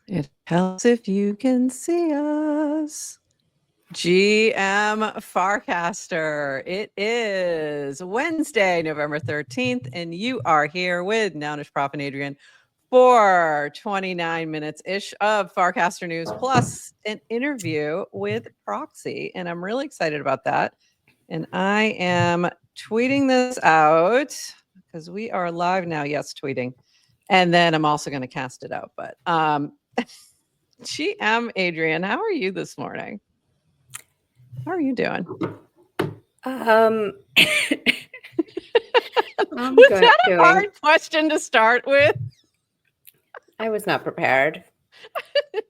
It helps if you can see us. GM Farcaster. It is Wednesday, November 13th, and you are here with Nounish Prof and Adrian for 29 minutes-ish of Farcaster News, plus an interview with Proxy. And I'm really excited about that. And I am tweeting this out because we are live now. Yes, tweeting. And then I'm also going to cast it out. But GM Adrian, how are you this morning? How are you doing? I'm Was that a hard question to start with? I was not prepared.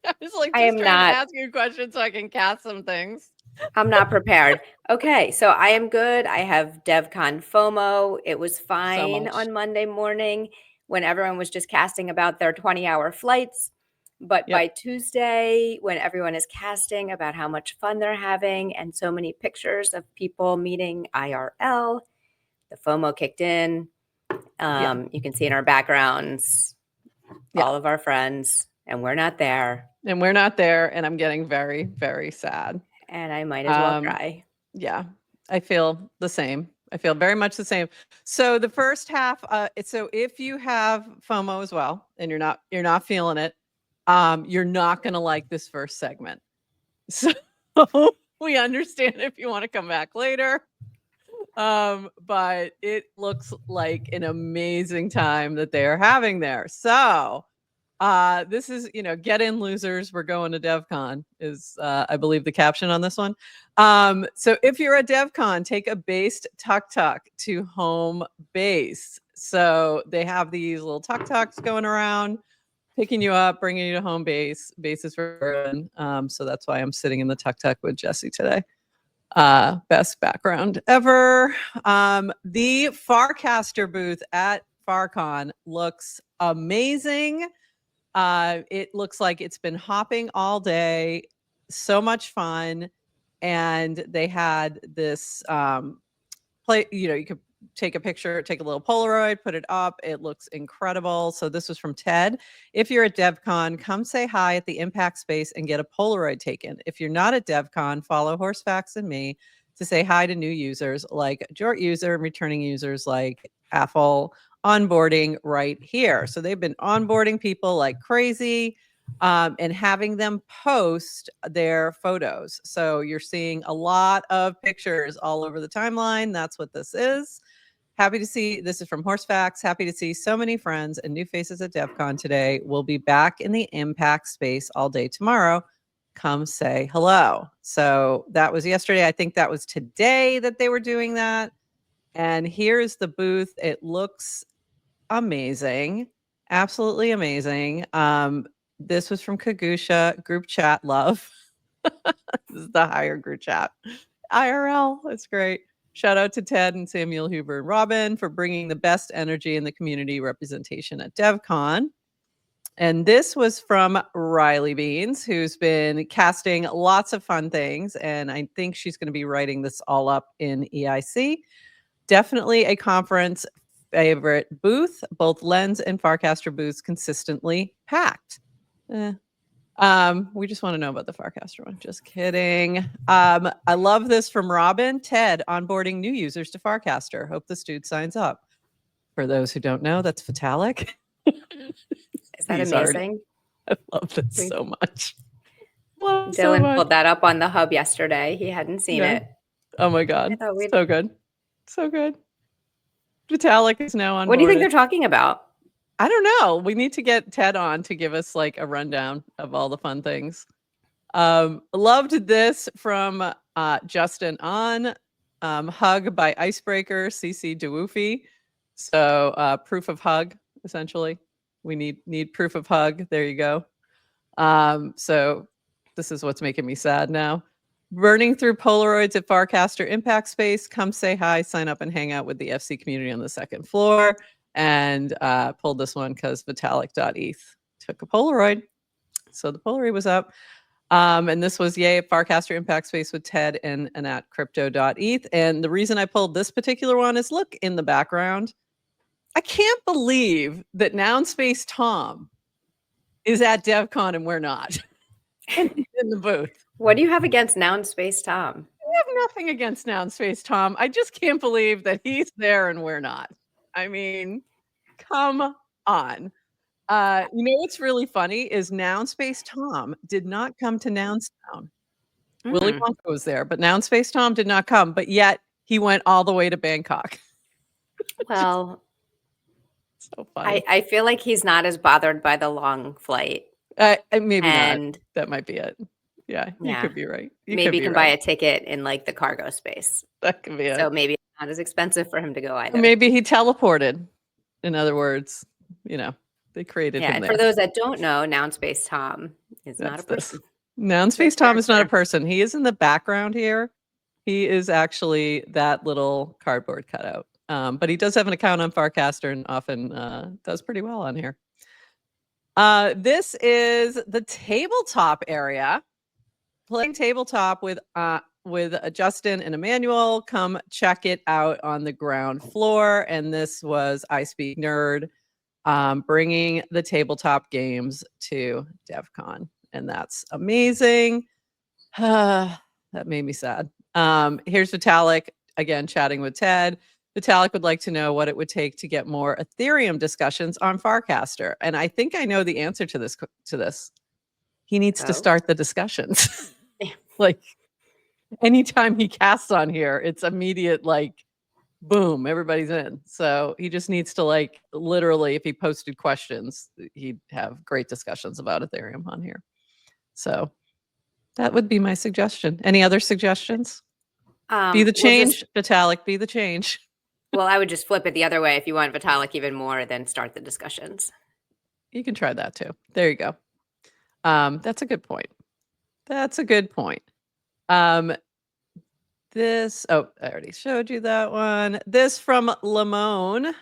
I was like, just trying to ask you a question so I can cast some things. I'm not prepared. Okay, so I am good. I have DevCon FOMO. It was fine on Monday morning when everyone was just casting about their 20-hour flights. But by Tuesday, when everyone is casting about how much fun they're having and so many pictures of people meeting IRL, the FOMO kicked in. You can see in our backgrounds all of our friends, and we're not there. And we're not there, and I'm getting very, very sad. And I might as well cry. Yeah, I feel the same. I feel very much the same. So the first half, so if you have FOMO as well, and you're not feeling it, you're not going to like this first segment. So we understand if you want to come back later. But it looks like an amazing time that they are having there. So this is, get in losers. We're going to DevCon is, I believe, the caption on this one. So if you're at DevCon, take a based tuk-tuk to home base. So they have these little tuk-tuks going around, picking you up, bringing you to home base. Base is for everyone. So that's why I'm sitting in the tuk-tuk with Jesse today. Best background ever. The Farcaster booth at FarCon looks amazing. It looks like it's been hopping all day. So much fun. And they had this play, you could take a picture, take a little Polaroid, put it up. It looks incredible. So this was from Ted. If you're at DevCon, come say hi at the Impact Space and get a Polaroid taken. If you're not at DevCon, follow Horsefax and me to say hi to new users like Jort user and returning users like Affle onboarding right here. So they've been onboarding people like crazy and having them post their photos. So you're seeing a lot of pictures all over the timeline. That's what this is. Happy to see, this is from Horsefax. Happy to see so many friends and new faces at DevCon today. We'll be back in the Impact Space all day tomorrow. Come say hello. So that was yesterday. I think that was today that they were doing that. And here's the booth. It looks amazing. Absolutely amazing. This was from Kagusha, group chat love. This is the higher group chat. IRL, that's great. Shout out to Ted and Samuel Huber and Robin for bringing the best energy in the community representation at DevCon. And this was from Riley Beans, who's been casting lots of fun things. And I think she's going to be writing this all up in EIC. Definitely a conference favorite booth. Both Lens and Farcaster booths consistently packed. We just want to know about the Farcaster one. Just kidding. I love this from Robin. Ted onboarding new users to Farcaster. Hope this dude signs up. For those who don't know, that's Vitalik. Is that amazing? I love this so much. Dylan pulled that up on the hub yesterday. He hadn't seen it. Oh my God. So good. So good. Vitalik is now on. What do you think they're talking about? I don't know. We need to get Ted on to give us like a rundown of all the fun things. Loved this from Justin on hug by Icebreaker, CC DeWoofy. So proof of hug, essentially. We need proof of hug. There you go. So this is what's making me sad now. Burning through Polaroids at Farcaster Impact Space. Come say hi, sign up, and hang out with the FC community on the second floor. And pulled this one because Vitalik.eth took a Polaroid. So the Polaroid was up. And this was yay at Farcaster Impact Space with Ted and at crypto.eth. And the reason I pulled this particular one is look in the background. I can't believe that NounSpace Tom is at DevCon and we're not in the booth. What do you have against NounSpace Tom? I have nothing against NounSpace Tom. I just can't believe that he's there and we're not. I mean, come on. What's really funny is NounSpace Tom did not come to Nounstown. Willy Wonka was there, but NounSpace Tom did not come. But yet he went all the way to Bangkok. Well, so funny. I feel like he's not as bothered by the long flight. Maybe not. That might be it. Yeah, you could be right. Maybe you can buy a ticket in like the cargo space. That could be it. So maybe it's not as expensive for him to go either. Or maybe he teleported. In other words, they created him and there. For those that don't know, NounSpace Tom is not a person. NounSpace Tom is not a person. He is in the background here. He is actually that little cardboard cutout. But he does have an account on Farcaster and often does pretty well on here. This is the tabletop area. Playing tabletop with Justin and Emmanuel. Come check it out on the ground floor. And this was I Speak Nerd bringing the tabletop games to DevCon. And that's amazing. That made me sad. Here's Vitalik, again, chatting with Ted. Vitalik would like to know what it would take to get more Ethereum discussions on Farcaster. And I think I know the answer to this. He needs to start the discussions. Like anytime he casts on here, it's immediate, like, boom, everybody's in. So he just needs to literally, if he posted questions, he'd have great discussions about Ethereum on here. So that would be my suggestion. Any other suggestions? Be the change, Vitalik, be the change. Well, I would just flip it the other way. If you want Vitalik even more, then start the discussions. You can try that too. There you go. That's a good point. That's a good point. I already showed you that one. This from Lamone.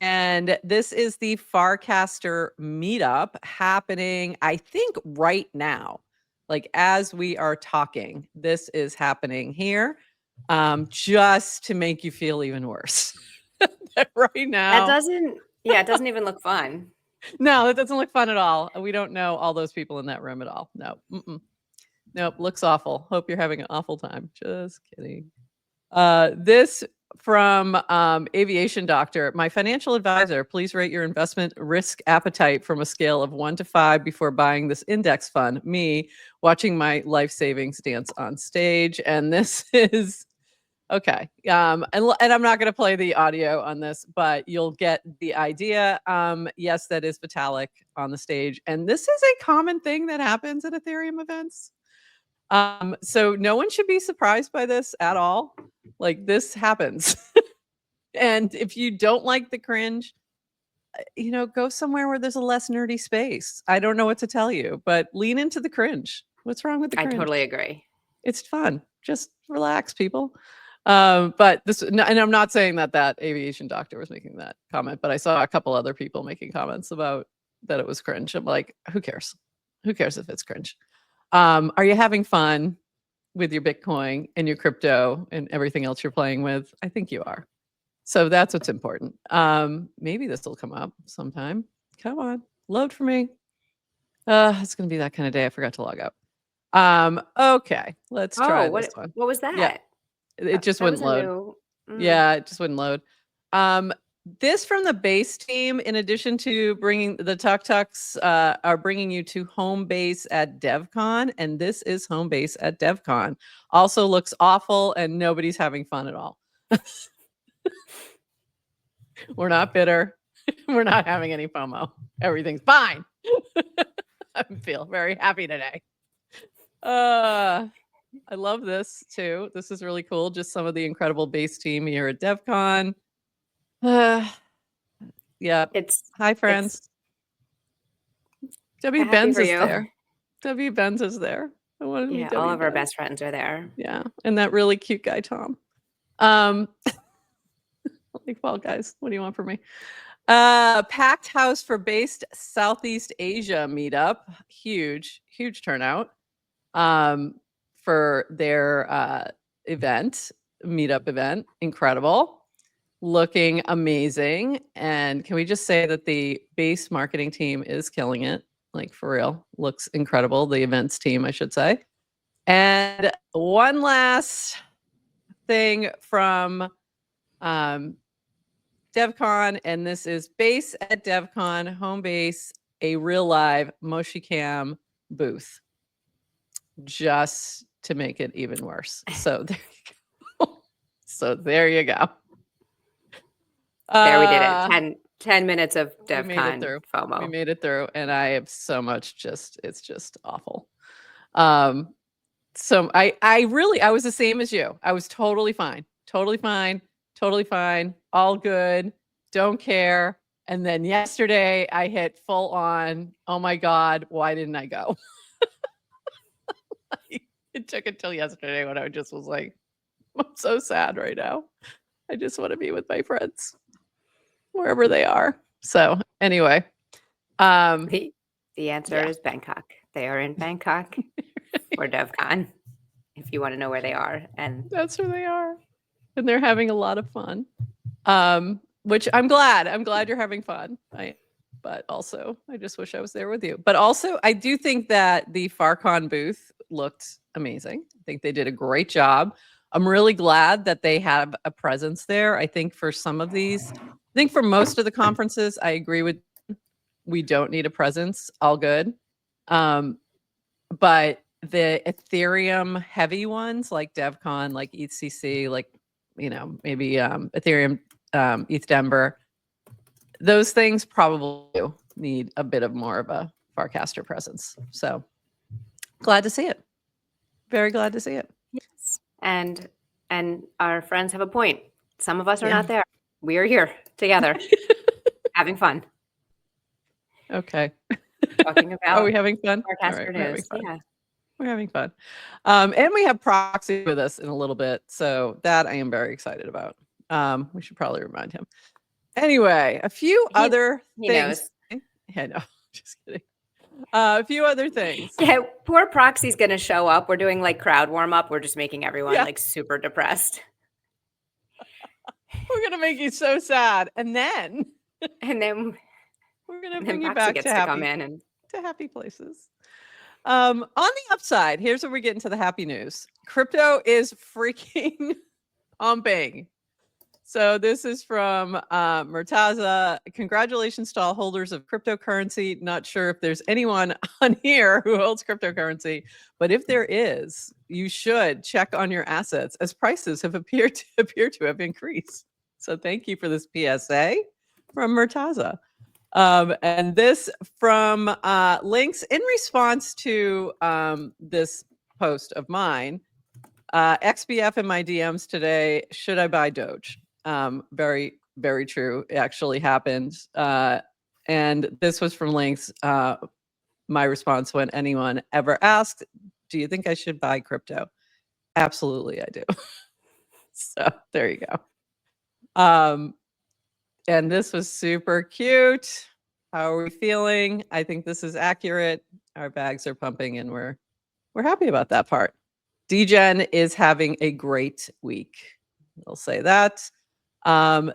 And this is the Farcaster meetup happening, I think, right now. Like as we are talking, this is happening here. Just to make you feel even worse. Right now. It doesn't even look fun. No, it doesn't look fun at all. We don't know all those people in that room at all. No. Nope, looks awful. Hope you're having an awful time. Just kidding. This from Aviation Doctor. My financial advisor, please rate your investment risk appetite from a scale of 1 to 5 before buying this index fund. Me, watching my life savings dance on stage. And this is... Okay. And I'm not going to play the audio on this, but you'll get the idea. Yes, that is Vitalik on the stage. And this is a common thing that happens at Ethereum events. So no one should be surprised by this at all. Like this happens. And if you don't like the cringe, go somewhere where there's a less nerdy space. I don't know what to tell you, but lean into the cringe. What's wrong with the cringe? I totally agree. It's fun. Just relax, people. But this, and I'm not saying that Aviation Doctor was making that comment, but I saw a couple other people making comments about that it was cringe. I'm like, who cares? Who cares if it's cringe? Are you having fun with your Bitcoin and your crypto and everything else you're playing with? I think you are. So that's what's important. Maybe this will come up sometime. Come on, load for me. It's going to be that kind of day. I forgot to log out. Okay, let's try this one. What was that? Yeah. It just wouldn't load. Yeah, it just wouldn't load. This from the base team, in addition to bringing the Tuk Tuks, are bringing you to home base at DevCon, and this is home base at DevCon. Also looks awful, and nobody's having fun at all. We're not bitter. We're not having any FOMO. Everything's fine. I feel very happy today. I love this too. This is really cool. Just some of the incredible base team here at DevCon. Yeah. Hi, friends. W. Benz is there. W. Benz is there. I want to meet W. All of our best friends are there. Yeah. And that really cute guy, Tom. Like, well, guys, what do you want from me? Packed house for based Southeast Asia meetup. Huge turnout. For their meetup event. Incredible. looking amazing. And can we just say that the base marketing team is killing it? Like for real, looks incredible. The events team, I should say. And one last thing from DevCon, and this is base at DevCon, home base, a real live Moshi Cam booth, just to make it even worse. So there you go. So there you go. There we did it. 10 minutes of DevCon FOMO. We made it through, and I have so much it's just awful. So I was the same as you. I was totally fine, all good, don't care. And then yesterday I hit full on, oh my God, why didn't I go? It took until yesterday when I just was like, I'm so sad right now. I just want to be with my friends wherever they are. So anyway. The answer is Bangkok. They are in Bangkok for DevCon, if you want to know where they are. And that's where they are. And they're having a lot of fun. Which I'm glad. I'm glad you're having fun. But also, I just wish I was there with you. But also, I do think that the Farcon booth looked amazing. I think they did a great job. I'm really glad that they have a presence there. I think for some of these, I think for most of the conferences, I agree with we don't need a presence. All good. But the Ethereum heavy ones like DevCon, like ETHCC, like, maybe Ethereum, ETH Denver, those things probably do need a bit of more of a Farcaster presence. So glad to see it. Very glad to see it. Yes. And our friends have a point. Some of us are not there. We are here together, having fun. Okay. Talking about are we having fun? Farcaster news. Yeah. We're having fun. And we have Proxy with us in a little bit. So that I am very excited about. We should probably remind him. Anyway, a few other things. Yeah, no, just kidding. A few other things. Yeah, poor Proxy's going to show up. We're doing like crowd warm up. We're just making everyone like super depressed. We're going to make you so sad. And then we're going to bring you back to happy places. On the upside, here's where we get into the happy news. Crypto is freaking pumping. So this is from Murtaza. Congratulations to all holders of cryptocurrency. Not sure if there's anyone on here who holds cryptocurrency, but if there is, you should check on your assets as prices have appear to have increased. So thank you for this PSA from Murtaza. And this from links in response to this post of mine. XBF in my DMs today, should I buy Doge? Very, very true. It actually happened. And this was from links. My response when anyone ever asked, do you think I should buy crypto? Absolutely, I do. So there you go. And this was super cute. How are we feeling? I think this is accurate. Our bags are pumping and we're happy about that part. DGen is having a great week. I'll say that.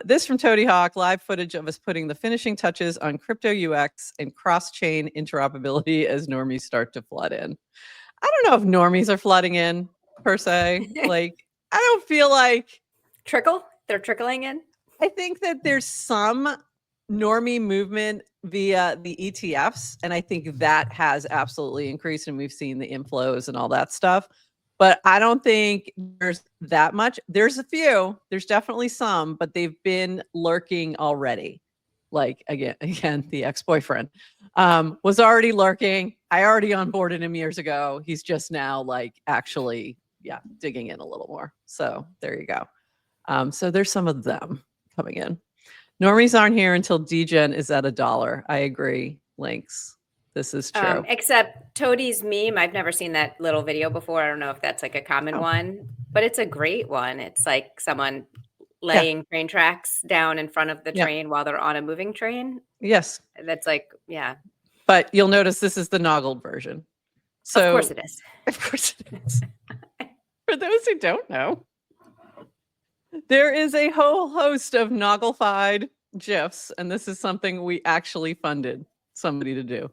This from Toady Hawk, live footage of us putting the finishing touches on crypto UX and cross-chain interoperability as normies start to flood in. I don't know if normies are flooding in per se. Like, I don't feel like they're trickling in. I think that there's some normie movement via the ETFs, and I think that has absolutely increased, and we've seen the inflows and all that stuff. But I don't think there's that much. There's a few. There's definitely some, but they've been lurking already. Like, again, the ex-boyfriend was already lurking. I already onboarded him years ago. He's just now, like, actually, digging in a little more. So there you go. So there's some of them coming in. Normies aren't here until DGen is at $1. I agree. Links. This is true. Except Toadie's meme. I've never seen that little video before. I don't know if that's like a common one, but it's a great one. It's like someone laying train tracks down in front of the train while they're on a moving train. Yes. That's like, But you'll notice this is the noggled version. So of course it is. Of course it is. For those who don't know, There is a whole host of Noggle-fied GIFs, and this is something we actually funded somebody to do,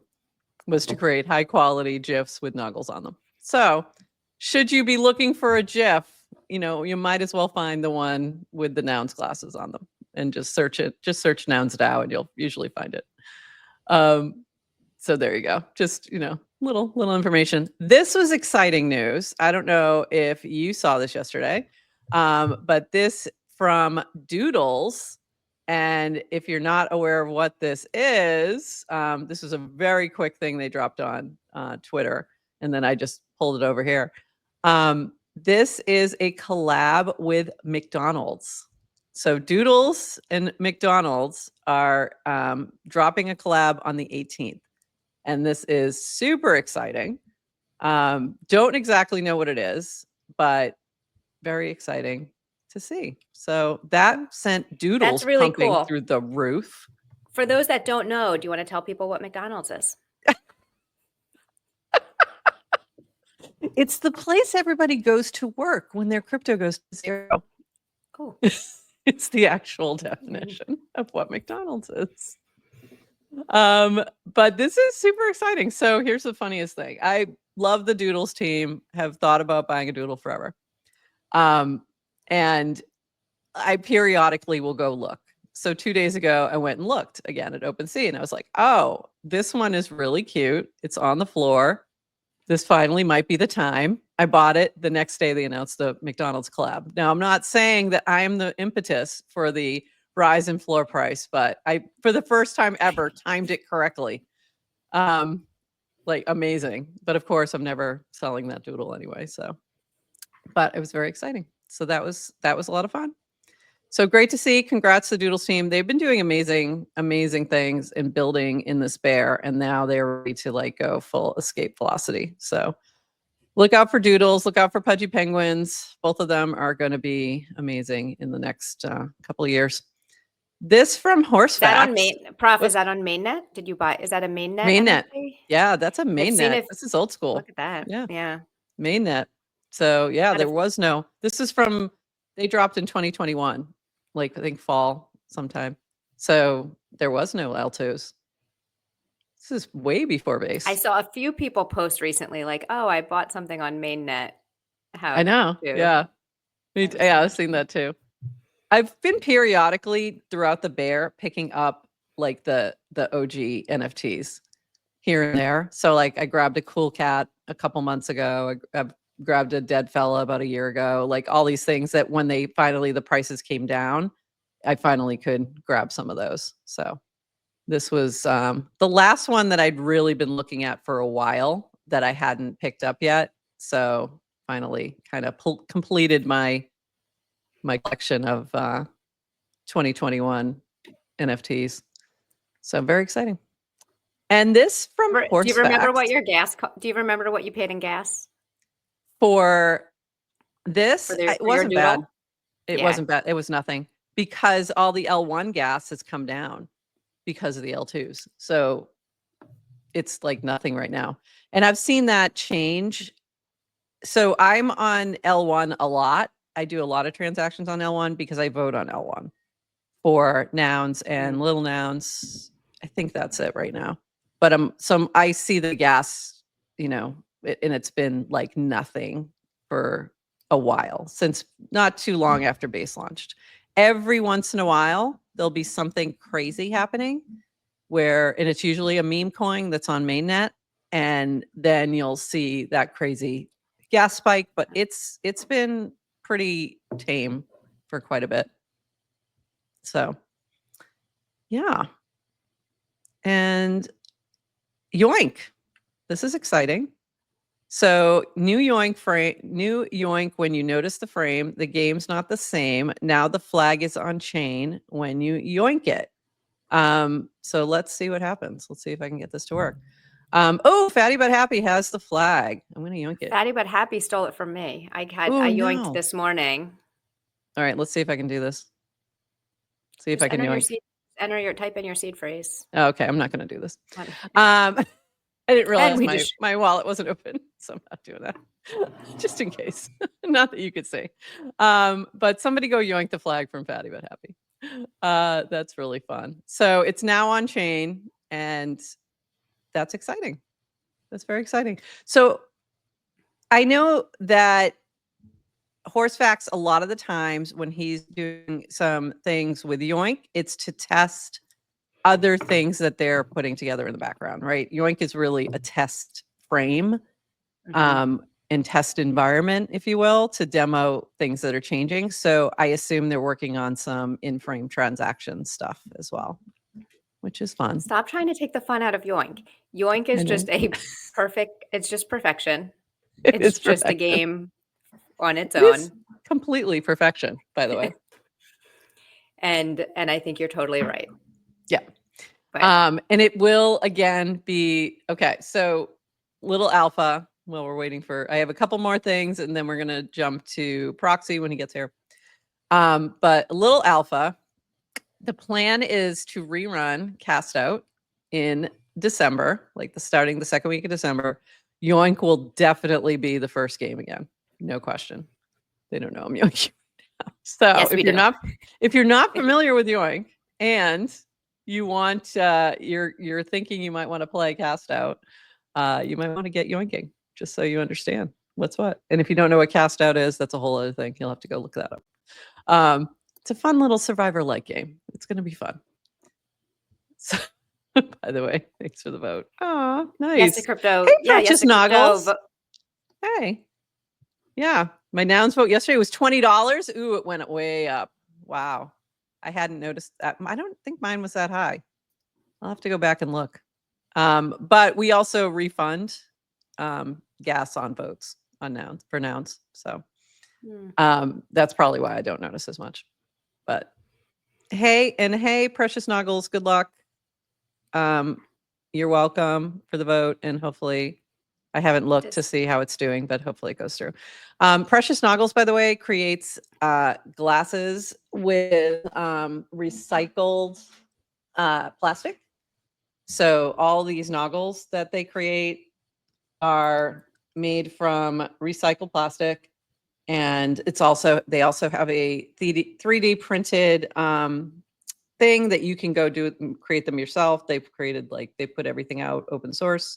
was to create high quality GIFs with Noggles on them. So should you be looking for a GIF, you might as well find the one with the nouns glasses on them and just search it. Just search nouns DAO and you'll usually find it. So there you go. Just, little information. This was exciting news. I don't know if you saw this yesterday, but this from Doodles. And if you're not aware of what this is a very quick thing they dropped on Twitter. And then I just pulled it over here. This is a collab with McDonald's. So Doodles and McDonald's are dropping a collab on the 18th. And this is super exciting. Don't exactly know what it is, but very exciting to see. So that sent Doodles That's really pumping cool. through the roof. For those that don't know, do you want to tell people what McDonald's is? It's the place everybody goes to work when their crypto goes to zero. Cool. It's the actual definition of what McDonald's is. But this is super exciting. So here's the funniest thing. I love the Doodles team, have thought about buying a Doodle forever. And I periodically will go look. So 2 days ago, I went and looked again at OpenSea and I was like, oh, this one is really cute. It's on the floor. This finally might be the time. I bought it. The next day they announced the McDonald's collab. Now, I'm not saying that I am the impetus for the rise in floor price, but I, for the first time ever, timed it correctly. Like amazing. But of course, I'm never selling that Doodle anyway. So, but it was very exciting. So that was a lot of fun. So great to see. Congrats to the Doodles team. They've been doing amazing, amazing things in building in this bear, and now they're ready to like go full escape velocity. So look out for Doodles. Look out for Pudgy Penguins. Both of them are going to be amazing in the next couple of years. This from Horse Is that Facts. on main Prof? Is that on mainnet? Did you buy? Is that a mainnet? Mainnet. NFT? Yeah, that's a mainnet. This is old school. Look at that. Yeah. Mainnet. So yeah, there was no. This is from. They dropped in 2021, like I think fall sometime. So there was no L2s. This is way before base. I saw a few people post recently, like, "Oh, I bought something on mainnet." How I know. too. Yeah. Yeah, I've seen that too. I've been periodically throughout the bear picking up like the OG NFTs here and there. So like I grabbed a cool cat a couple months ago. I grabbed a dead fella about a year ago. Like all these things that when they finally the prices came down, I finally could grab some of those. So this was the last one that I'd really been looking at for a while that I hadn't picked up yet. So finally kind of completed my collection of 2021 NFTs. So very exciting. And this from Horse Do you remember Facts, what your gas? Do you remember what you paid in gas for this? for It wasn't bad. Doodle? It wasn't bad. It was nothing because all the L1 gas has come down because of the L2s. So it's like nothing right now. And I've seen that change. So I'm on L1 a lot. I do a lot of transactions on L1 because I vote on L1 for nouns and little nouns. I think that's it right now. But I see the gas, and it's been like nothing for a while, since not too long after base launched. Every once in a while, there'll be something crazy happening and it's usually a meme coin that's on mainnet. And then you'll see that crazy gas spike, but it's been pretty tame for quite a bit. So yeah. And Yoink. This is exciting. So new Yoink when you notice the frame, the game's not the same. Now the flag is on chain when you yoink it. So let's see what happens. Let's see if I can get this to work. Oh, Fatty But Happy has the flag. I'm gonna yoink it. Fatty But Happy stole it from me. I yoinked this morning. All right, let's see if I can do this. See if I can type in your seed phrase. Okay, I'm not gonna do this. I didn't realize we my, just my wallet wasn't open, so I'm not doing that. Just in case. Not that you could see. But somebody go yoink the flag from Fatty But Happy. That's really fun. So it's now on chain, and that's exciting. That's very exciting. So I know that Horsefax, a lot of the times when he's doing some things with Yoink, it's to test other things that they're putting together in the background, right? Yoink is really a test frame and test environment, if you will, to demo things that are changing. So I assume they're working on some in-frame transaction stuff as well, which is fun. Stop trying to take the fun out of Yoink. Yoink is just it's just perfection. It's just a game on its own. Completely perfection, by the way. And I think you're totally right. Yeah. And it will again be okay. So little alpha. Well, we're waiting for. I have a couple more things, and then we're gonna jump to Proxy when he gets here. But a little alpha. The plan is to rerun Cast Out in December, like starting the second week of December. Yoink will definitely be the first game again, no question. They don't know I'm Yoink. So yes, if you're not familiar with Yoink and you want you're thinking you might want to play Cast Out, you might want to get Yoinking just so you understand what's what. And if you don't know what Cast Out is, that's a whole other thing. You'll have to go look that up. It's a fun little survivor-like game. It's going to be fun. So, by the way, thanks for the vote. Oh, nice. Yes to crypto. Hey, yeah, yes to Noggles. crypto. Hey. Yeah, my nouns vote yesterday was $20. Ooh, it went way up. Wow. I hadn't noticed that. I don't think mine was that high. I'll have to go back and look. But we also refund gas on votes on nouns for nouns. So that's probably why I don't notice as much. But hey, Precious Noggles, good luck. You're welcome for the vote, and hopefully I haven't looked to see how it's doing, but hopefully it goes through. Precious Noggles, by the way, creates glasses with recycled plastic. So all these noggles that they create are made from recycled plastic. And it's also, they also have a 3D printed thing that you can go do and create them yourself. They've created, like, they put everything out open source.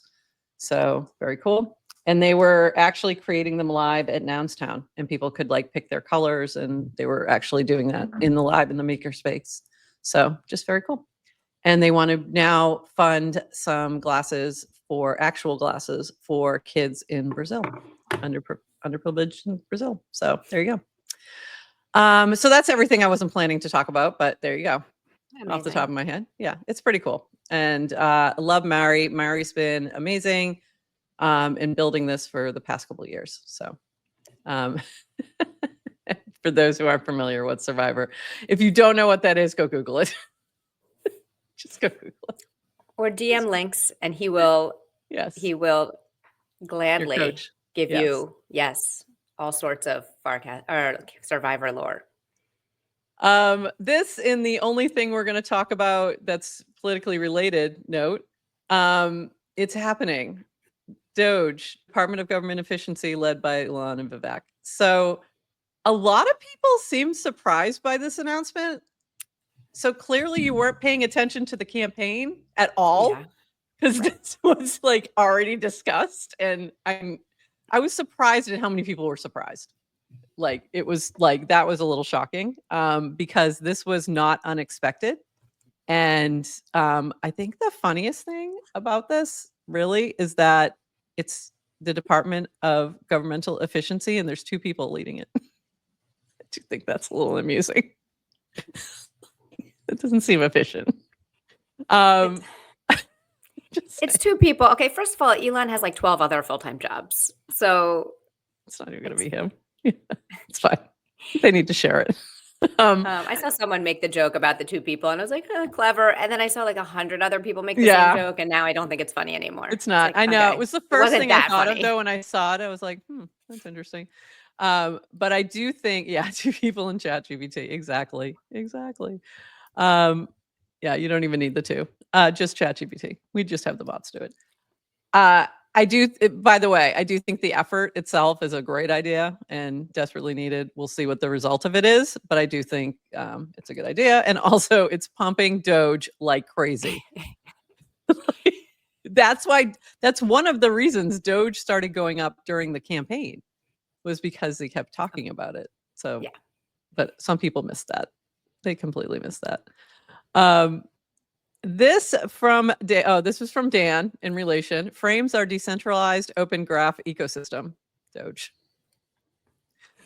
So very cool. And they were actually creating them live at Nounstown, and people could like pick their colors, and they were actually doing that in the live in the makerspace. So just very cool. And they want to now fund some glasses for actual glasses for kids in Brazil, underprivileged in Brazil. So there you go. So that's everything I wasn't planning to talk about, but there you go. Amazing. Off the top of my head. Yeah, it's pretty cool. And I love Mary. Mary's been amazing in building this for the past couple of years. So for those who aren't familiar with Survivor, if you don't know what that is, go Google it. Just go Google it. Or DM links, and he will gladly give you all sorts of Survivor lore. This in the only thing we're going to talk about that's politically related note. It's happening. D.O.G.E, Department of Government Efficiency, led by Elon and Vivek. So a lot of people seem surprised by this announcement. So clearly you weren't paying attention to the campaign at all, because this was like already discussed. And I was surprised at how many people were surprised. Like, it was like, that was a little shocking because this was not unexpected. And I think the funniest thing about this really is that it's the Department of Governmental Efficiency, and there's two people leading it. I do think that's a little amusing. It doesn't seem efficient. It's two people. Okay, first of all, Elon has like 12 other full-time jobs. So it's not even going to be him. It's fine. They need to share it. I saw someone make the joke about the two people, and I was like, clever. And then I saw like 100 other people make the same joke, and now I don't think it's funny anymore. It's not. I know. It was the first thing I thought of, though, when I saw it. I was like, that's interesting. But I do think, two people in ChatGPT. Exactly. Yeah, you don't even need the two. Just ChatGPT. We just have the bots do it. I do, by the way, I do think the effort itself is a great idea and desperately needed. We'll see what the result of it is, but I do think it's a good idea. And also, it's pumping Doge like crazy. That's one of the reasons Doge started going up during the campaign, was because they kept talking about it. So, Yeah. But some people missed that. They completely missed that. This was from Dan in relation. Frames our decentralized open graph ecosystem, Doge.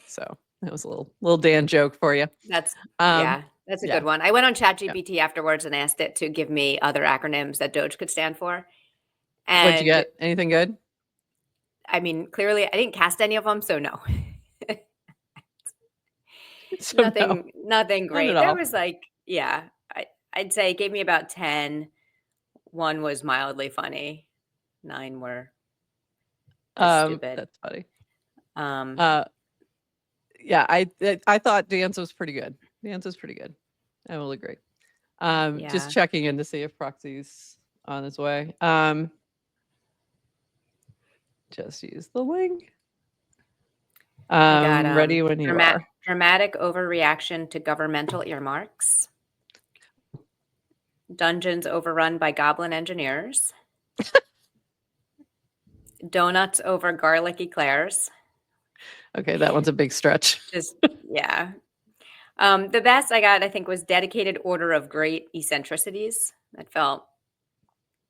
So that was a little Dan joke for you. That's Um, that's a yeah. good one. I went on ChatGPT afterwards and asked it to give me other acronyms that Doge could stand for. What'd you And get? Anything good? I mean, clearly I didn't cast any of them, so no. So no, Nothing not at great. There all. was like, yeah, I'd say it gave me about 10. One was mildly funny. 9 were just stupid. That's funny. Um, Yeah, I thought Dan's was pretty good. Dan's was pretty good. I will agree. yeah. Just checking in to see if Proxy's on his way. Just use the link. I got Ready when you are. dramatic overreaction to governmental earmarks. Dungeons overrun by goblin engineers. Donuts over garlic eclairs. Okay, that one's a big stretch. Just yeah. The best I got, I think, was dedicated order of great eccentricities. That felt.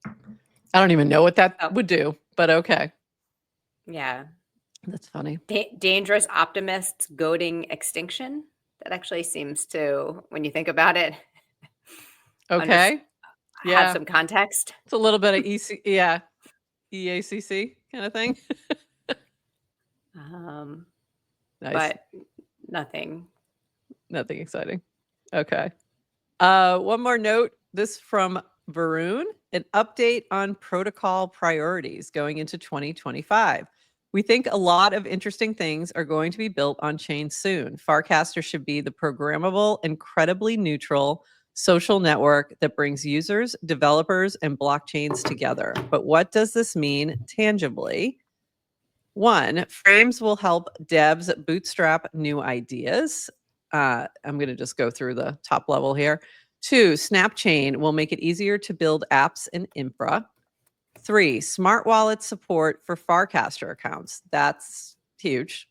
I don't even know what that would do, but okay. Yeah. That's funny. Dangerous optimists goading extinction. That actually seems to, when you think about it, okay. Have some context. It's a little bit of EACC kind of thing. Nice. But nothing exciting. Okay. One more note. This from Varun, an update on protocol priorities going into 2025. We think a lot of interesting things are going to be built on chain soon. Farcaster should be the programmable, incredibly neutral social network that brings users, developers, and blockchains together. But what does this mean tangibly? 1, frames will help devs bootstrap new ideas. I'm going to just go through the top level here. 2, Snapchain will make it easier to build apps and infra. 3, smart wallet support for Farcaster accounts. That's huge.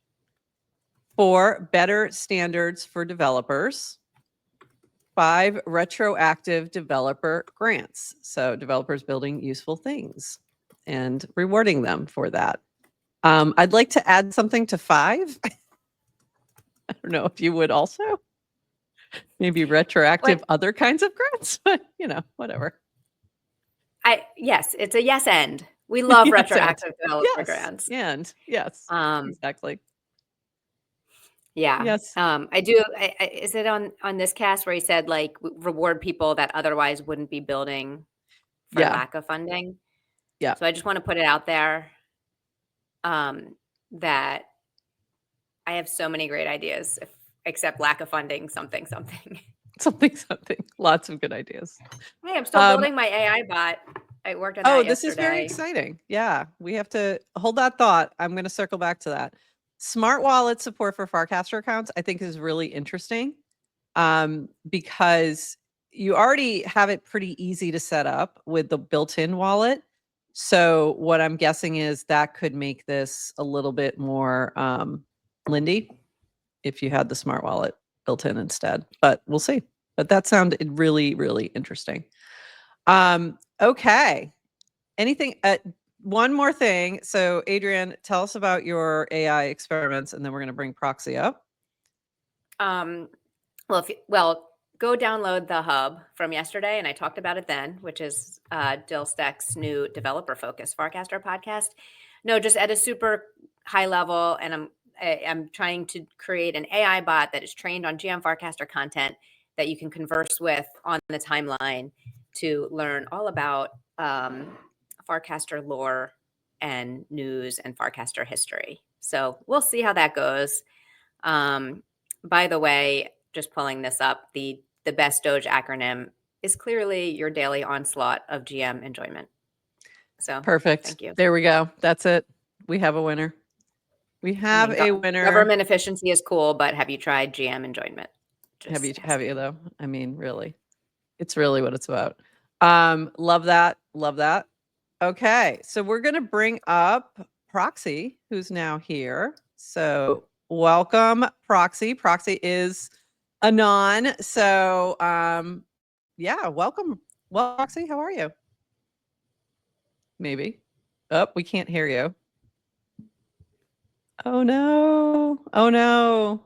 4, better standards for developers. 5, retroactive developer grants. So developers building useful things and rewarding them for that. I'd like to add something to 5. I don't know if you would also. Maybe retroactive other kinds of grants, but whatever. Yes, it's a yes and. We love retroactive developer grants. And yes, exactly. Yeah. Yes. I do. Is it on this cast where he said like reward people that otherwise wouldn't be building for lack of funding? Yeah. So I just want to put it out there that I have so many great ideas, except lack of funding, something. Lots of good ideas. Hey, I'm still building my AI bot. I worked on that yesterday. This is very exciting. Yeah, we have to hold that thought. I'm going to circle back to that. Smart wallet support for Farcaster accounts, I think, is really interesting because you already have it pretty easy to set up with the built-in wallet. So what I'm guessing is that could make this a little bit more Lindy if you had the smart wallet built in instead. But we'll see. But that sounded really, really interesting. Okay. Anything? One more thing. So, Adrienne, tell us about your AI experiments, and then we're going to bring Proxy up. Well, go download the hub from yesterday, and I talked about it then, which is Dilstek's new developer focus Farcaster podcast. No, just at a super high level, and I'm trying to create an AI bot that is trained on GM Farcaster content that you can converse with on the timeline to learn all about Farcaster lore and news and Farcaster history. So we'll see how that goes. By the way, just pulling this up, the best Doge acronym is clearly your daily onslaught of GM enjoyment. So perfect. thank you. There we go. That's it. We have a winner. We have a winner. Government efficiency is cool, but have you tried GM enjoyment? Have you though? I mean, really, it's really what it's about. Love that. Love that. Okay, so we're gonna bring up Proxy, who's now here. So welcome, Proxy. Proxy is anon. So yeah, welcome. Well, Proxy, how are you? Maybe. Oh, we can't hear you. Oh no. Oh no.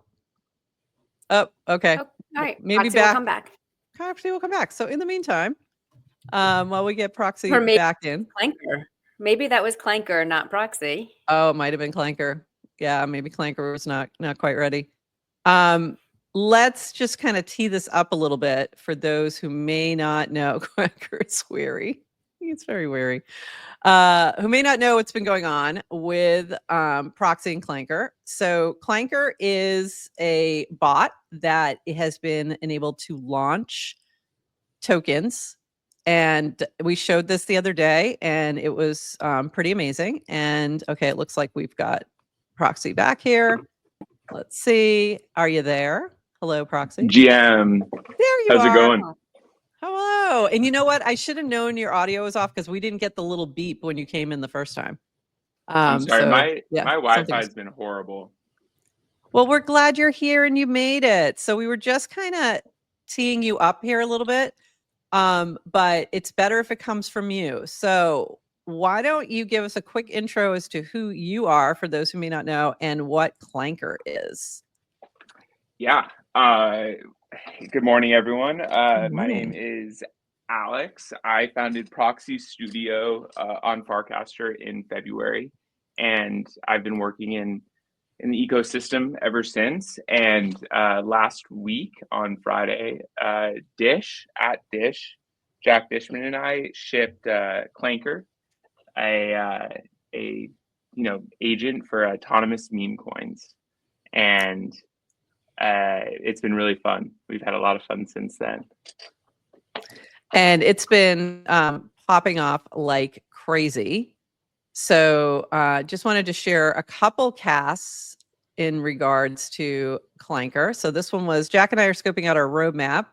Oh, okay. Oh, all right. Maybe Proxy will come back. Proxy will come back. So in the meantime, while we get Proxy Or maybe back in. Clanker. Maybe that was Clanker, not Proxy. Oh, it might have been Clanker. Yeah, maybe Clanker was not quite ready. Let's just kind of tee this up a little bit for those who may not know. Clanker is weary. It's very weary. Who may not know what's been going on with Proxy and Clanker. So Clanker is a bot that has been enabled to launch tokens. And we showed this the other day, and it was pretty amazing. And okay, it looks like we've got Proxy back here. Let's see. Are you there? Hello, Proxy. GM. There you How's are. it going? Hello. And you know what? I should have known your audio was off because we didn't get the little beep when you came in the first time. I'm sorry, so, my yeah, Wi-Fi has been horrible. Well, we're glad you're here and you made it. So we were just kind of teeing you up here a little bit. But it's better if it comes from you. So why don't you give us a quick intro as to who you are for those who may not know and what Clanker is? Yeah. Good morning, everyone. Good My morning. name is Alex. I founded Proxystudio on Farcaster in February, and I've been working in the ecosystem ever since. And last week on Friday, Dish, Jack Dishman and I shipped Clanker, a agent for autonomous meme coins, and it's been really fun. We've had a lot of fun since then. And it's been popping off like crazy. So just wanted to share a couple casts in regards to Clanker. So this one was Jack and I are scoping out our roadmap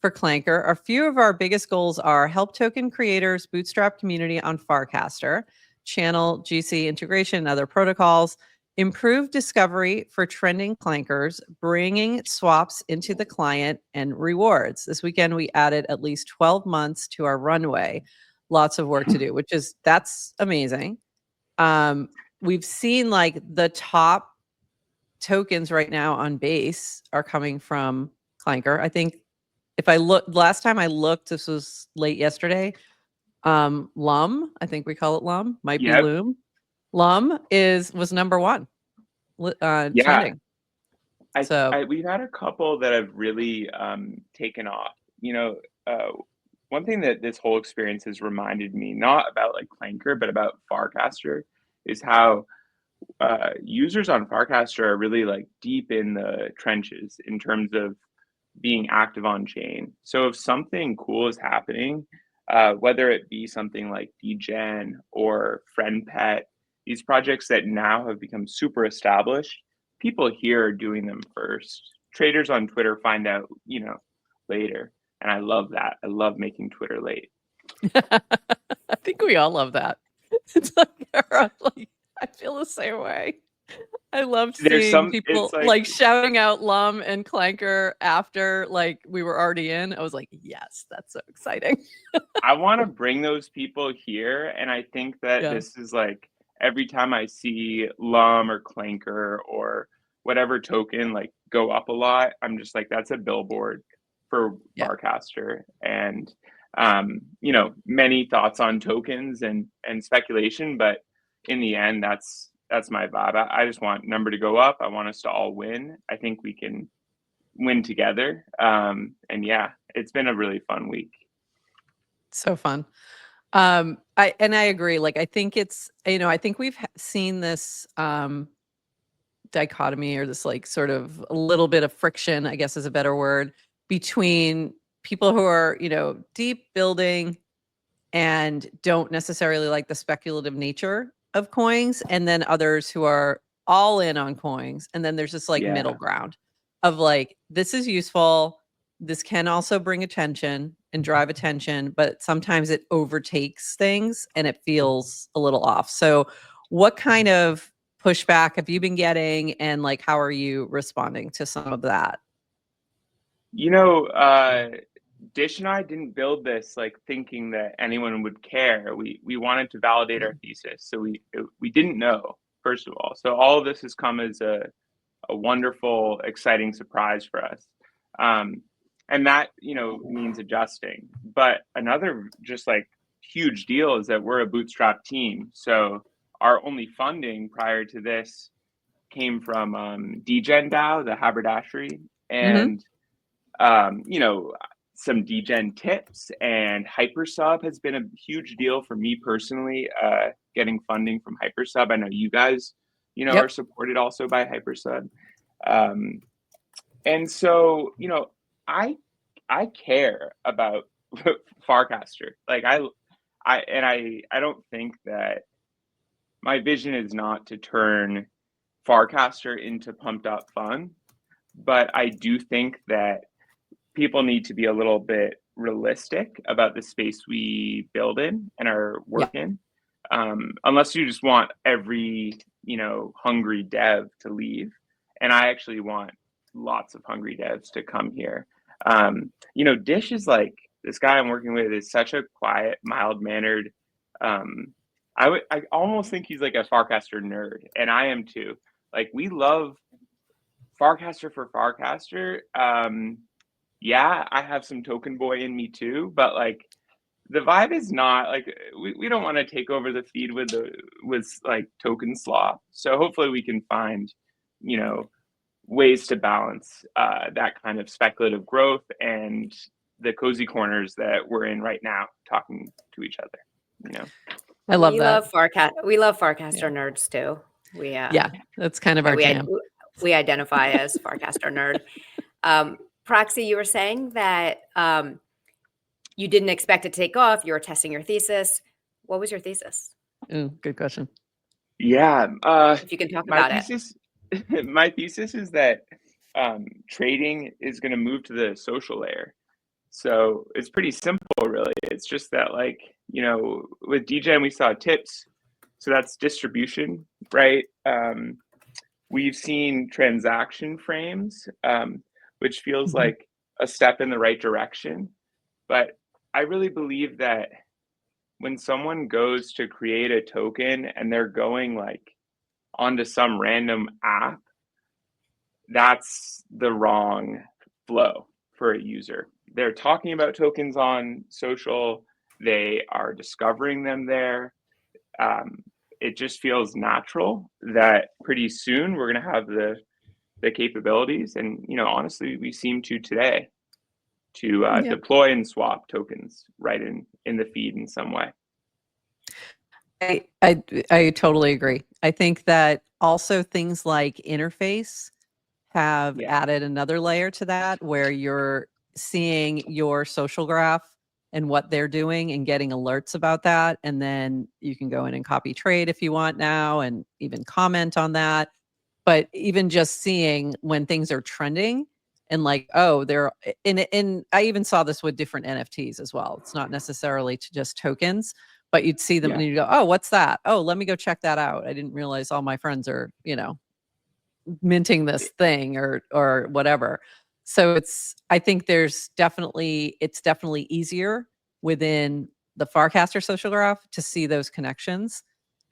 for Clanker. A few of our biggest goals are help token creators, bootstrap community on Farcaster, channel GC integration and other protocols, improve discovery for trending clankers, bringing swaps into the client, and rewards. This weekend, we added at least 12 months to our runway. Lots of work to do, that's amazing. We've seen like the top tokens right now on base are coming from Clanker. I think if I look, last time I looked, this was late yesterday. Lum, I think we call it Lum, might be Loom. Lum was number one trending. We've had a couple that have really taken off. One thing that this whole experience has reminded me, not about like Clanker, but about Farcaster, is how users on Farcaster are really like deep in the trenches in terms of being active on chain. So if something cool is happening, whether it be something like D.O.G.E or fren, these projects that now have become super established, people here are doing them first. Traders on Twitter find out, later. And I love that. I love making Twitter late. I think we all love that. It's like I feel the same way. I love seeing people like shouting out Lum and Clanker after like we were already in. I was like, yes, that's so exciting. I want to bring those people here. And I think that this is like every time I see Lum or Clanker or whatever token like go up a lot, I'm just like, that's a billboard for Farcaster. And many thoughts on tokens and speculation, but in the end, that's my vibe. I just want number to go up. I want us to all win. I think we can win together. And yeah, it's been a really fun week. So fun. I agree. Like, I think it's, I think we've seen this dichotomy or this like sort of a little bit of friction, I guess is a better word, between people who are, deep building and don't necessarily like the speculative nature of coins, and then others who are all in on coins. And then there's this like middle ground of like, this is useful. This can also bring attention and drive attention, but sometimes it overtakes things and it feels a little off. So what kind of pushback have you been getting, and like, how are you responding to some of that? You know, Dish and I didn't build this like thinking that anyone would care. We wanted to validate our thesis, so we didn't know, first of all. So all of this has come as a wonderful, exciting surprise for us, and that, you know, means adjusting. But another just like huge deal is that we're a bootstrap team. So our only funding prior to this came from D.G.E DAO, the haberdashery, and you know, some D.G.E tips, and Hypersub has been a huge deal for me personally, getting funding from Hypersub. I know you guys, you know, are supported also by Hypersub. And so, you know, I care about Farcaster. Like I don't think that my vision is not to turn Farcaster into pumped up fun, but I do think that people need to be a little bit realistic about the space we build in and our work in. Unless you just want every, you know, hungry dev to leave. And I actually want lots of hungry devs to come here. You know, Dish is like, this guy I'm working with is such a quiet, mild-mannered, I almost think he's like a Farcaster nerd, and I am too. Like, we love Farcaster for Farcaster. Yeah, I have some token boy in me too, but like the vibe is not like, we don't want to take over the feed with like token slop. So hopefully we can find, you know, ways to balance that kind of speculative growth and the cozy corners that we're in right now, talking to each other. You know, I love that. We love Farcaster nerds too. Yeah, that's kind of our jam. We identify as Farcaster nerd. Proxy, you were saying that you didn't expect it to take off. You were testing your thesis. What was your thesis? Ooh, good question. Yeah. If you can talk about it. My thesis is that trading is going to move to the social layer. So it's pretty simple, really. It's just that, like, you know, with D.G.E we saw tips. So that's distribution, right? We've seen transaction frames, which feels like a step in the right direction. But I really believe that when someone goes to create a token and they're going like onto some random app, that's the wrong flow for a user. They're talking about tokens on social. They are discovering them there. It just feels natural that pretty soon we're going to have the capabilities, and, you know, honestly, we seem to today to deploy and swap tokens right in the feed in some way. I totally agree. I think that also things like interface have added another layer to that, where you're seeing your social graph and what they're doing and getting alerts about that. And then you can go in and copy trade if you want now, and even comment on that. But even just seeing when things are trending, and like, oh, they're and I even saw this with different NFTs as well. It's not necessarily to just tokens, but you'd see them and you go, oh, what's that? Oh, let me go check that out. I didn't realize all my friends are, you know, minting this thing or whatever. So I think it's definitely easier within the Farcaster social graph to see those connections,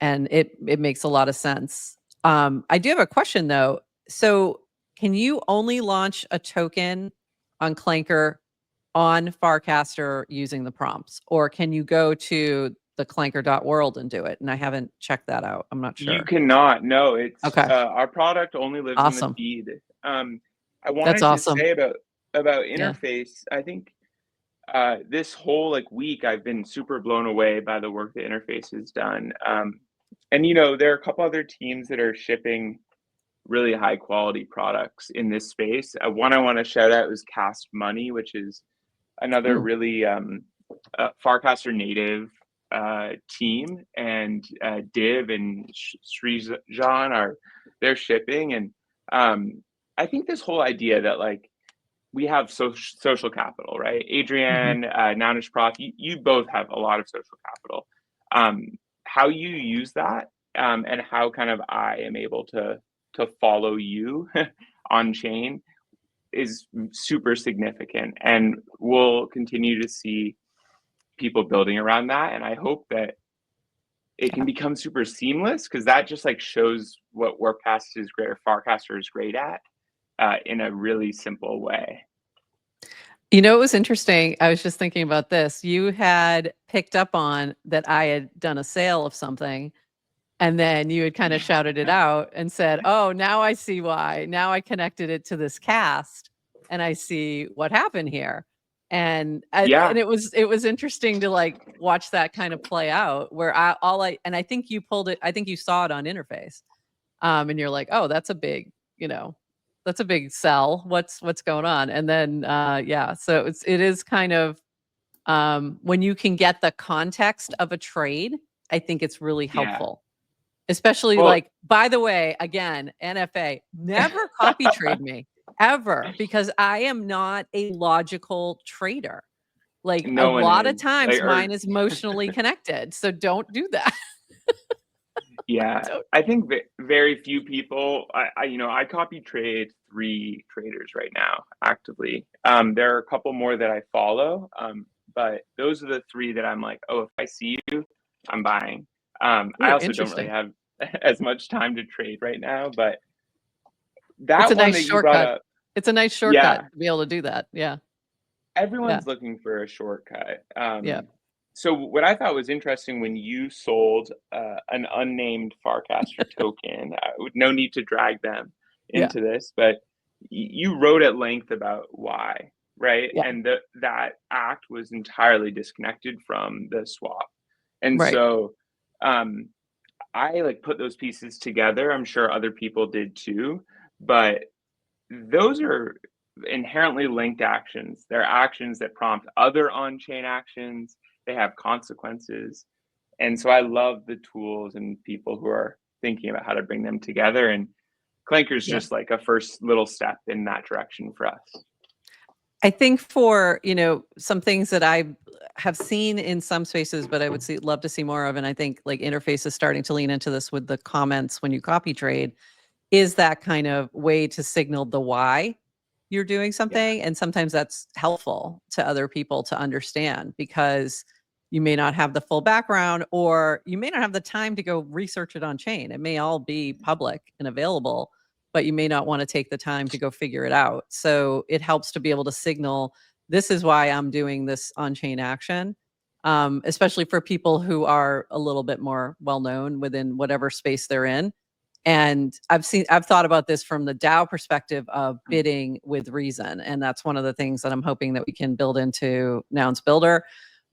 and it makes a lot of sense. I do have a question though. So can you only launch a token on Clanker on Farcaster using the prompts, or can you go to the clanker.world and do it? And I haven't checked that out. I'm not sure. You cannot. No, it's okay. Our product only lives in the feed. I wanted to say about interface. I think this whole like week I've been super blown away by the work that interface has done. And, you know, there are a couple other teams that are shipping really high quality products in this space. One I want to shout out is Cast Money, which is another really Farcaster native team, and Div and Srijan they're shipping. And I think this whole idea that like we have social capital, right? Adrienne, Nounish Prof, you both have a lot of social capital. How you use that, and how kind of I am able to follow you on chain is super significant, and we'll continue to see people building around that. And I hope that it can become super seamless, because that just like shows what Warpcast is great, or Farcaster is great at, in a really simple way. You know, it was interesting. I was just thinking about this. You had picked up on that I had done a sale of something, and then you had kind of shouted it out and said, "Oh, now I see why. Now I connected it to this cast, and I see what happened here." And and it was interesting to like watch that kind of play out. Where I think you pulled it. I think you saw it on interface, and you're like, "Oh, that's a big, that's a big sell. What's going on?" And then yeah, so it is kind of when you can get the context of a trade, I think it's really helpful. Especially like, by the way, again, NFA, never copy trade me ever, because I am not a logical trader. Like a lot of times mine is emotionally connected. So don't do that. Yeah, I think very few people, I copy trade 3 traders right now actively. There are a couple more that I follow, but those are the 3 that I'm like, oh, if I see you, I'm buying. I also don't really have as much time to trade right now, but that it's a one nice that shortcut. you brought up, it's a nice shortcut to be able to do that. Yeah. Everyone's looking for a shortcut. Yeah. So what I thought was interesting, when you sold an unnamed Farcaster token, no need to drag them into this, but you wrote at length about why, right? Yeah. And that act was entirely disconnected from the swap. And Right. so I like put those pieces together. I'm sure other people did too, but those are inherently linked actions. They're actions that prompt other on-chain actions. They have consequences. And so I love the tools and people who are thinking about how to bring them together. And Clanker's just like a first little step in that direction for us. I think for, some things that I have seen in some spaces, but I would love to see more of, and I think like Interface is starting to lean into this with the comments when you copy trade, is that kind of way to signal the why you're doing something. And sometimes that's helpful to other people to understand, because you may not have the full background, or you may not have the time to go research it on chain. It may all be public and available, but you may not want to take the time to go figure it out. So it helps to be able to signal, this is why I'm doing this on-chain action, especially for people who are a little bit more well-known within whatever space they're in. And I've thought about this from the DAO perspective of bidding with reason. And that's one of the things that I'm hoping that we can build into Nouns Builder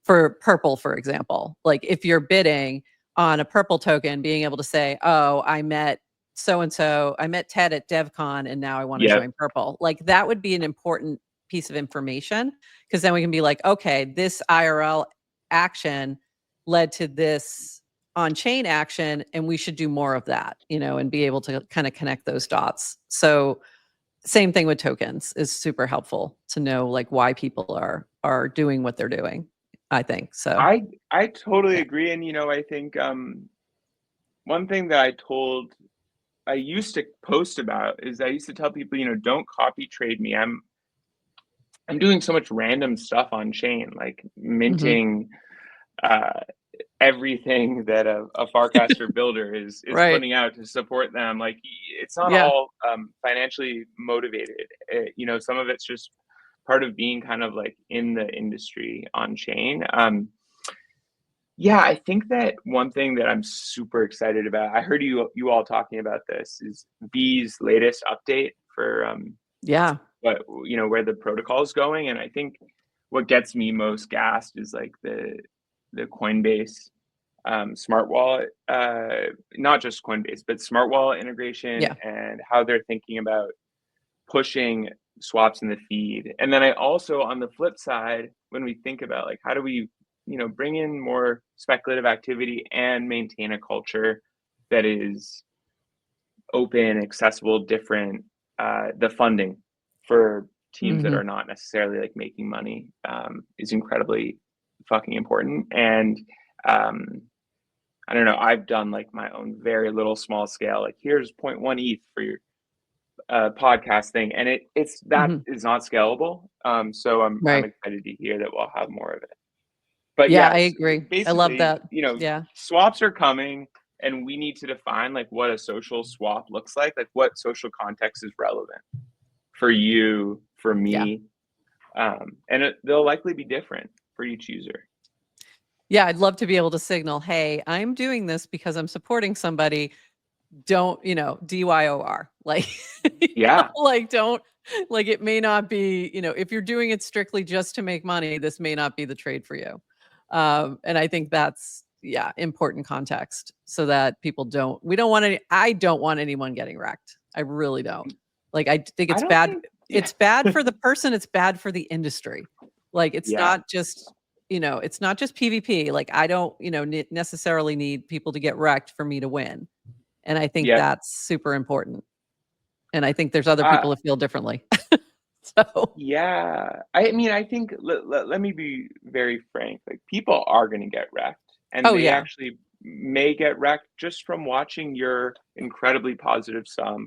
for Purple, for example. Like if you're bidding on a Purple token, being able to say, oh, I met so-and-so, I met Ted at DevCon, and now I want to join Purple. Like that would be an important piece of information, because then we can be like, okay, this IRL action led to this on-chain action, and we should do more of that, and be able to kind of connect those dots. So same thing with tokens is super helpful to know like why people are doing what they're doing, I think. So I totally agree. And I think one thing that I used to post about is I used to tell people, don't copy trade me. I'm doing so much random stuff on chain, like minting everything that a Farcaster builder is putting out to support them. Like it's not all financially motivated. Some of it's just part of being kind of like in the industry on chain. I think that one thing that I'm super excited about, I heard you all talking about this, is V's latest update for where the protocol is going. And I think what gets me most gassed is like the Coinbase smart wallet, not just Coinbase, but smart wallet integration, and how they're thinking about pushing swaps in the feed. And then I also, on the flip side, when we think about like, how do we, bring in more speculative activity and maintain a culture that is open, accessible, different, the funding for teams that are not necessarily like making money is incredibly fucking important. And I don't know, I've done like my own very little small scale, like here's 0.1 ETH for your podcast thing. And it's that is not scalable. So I'm excited to hear that we'll have more of it. But yeah, I agree. I love that. Swaps are coming, and we need to define like what a social swap looks like what social context is relevant for you, for me. And they'll likely be different for each user. Yeah, I'd love to be able to signal, hey, I'm doing this because I'm supporting somebody. Don't, DYOR. Like, don't, like, it may not be, if you're doing it strictly just to make money, this may not be the trade for you. And I think that's, important context so that people I don't want anyone getting wrecked. I really don't. Like, I think it's bad. It's bad for the person. It's bad for the industry. Like, it's not just, it's not just PvP. Like, I don't, necessarily need people to get wrecked for me to win. And I think that's super important. And I think there's other people that feel differently. So I mean, I think let me be very frank. Like, people are going to get wrecked, and they actually may get wrecked just from watching your incredibly positive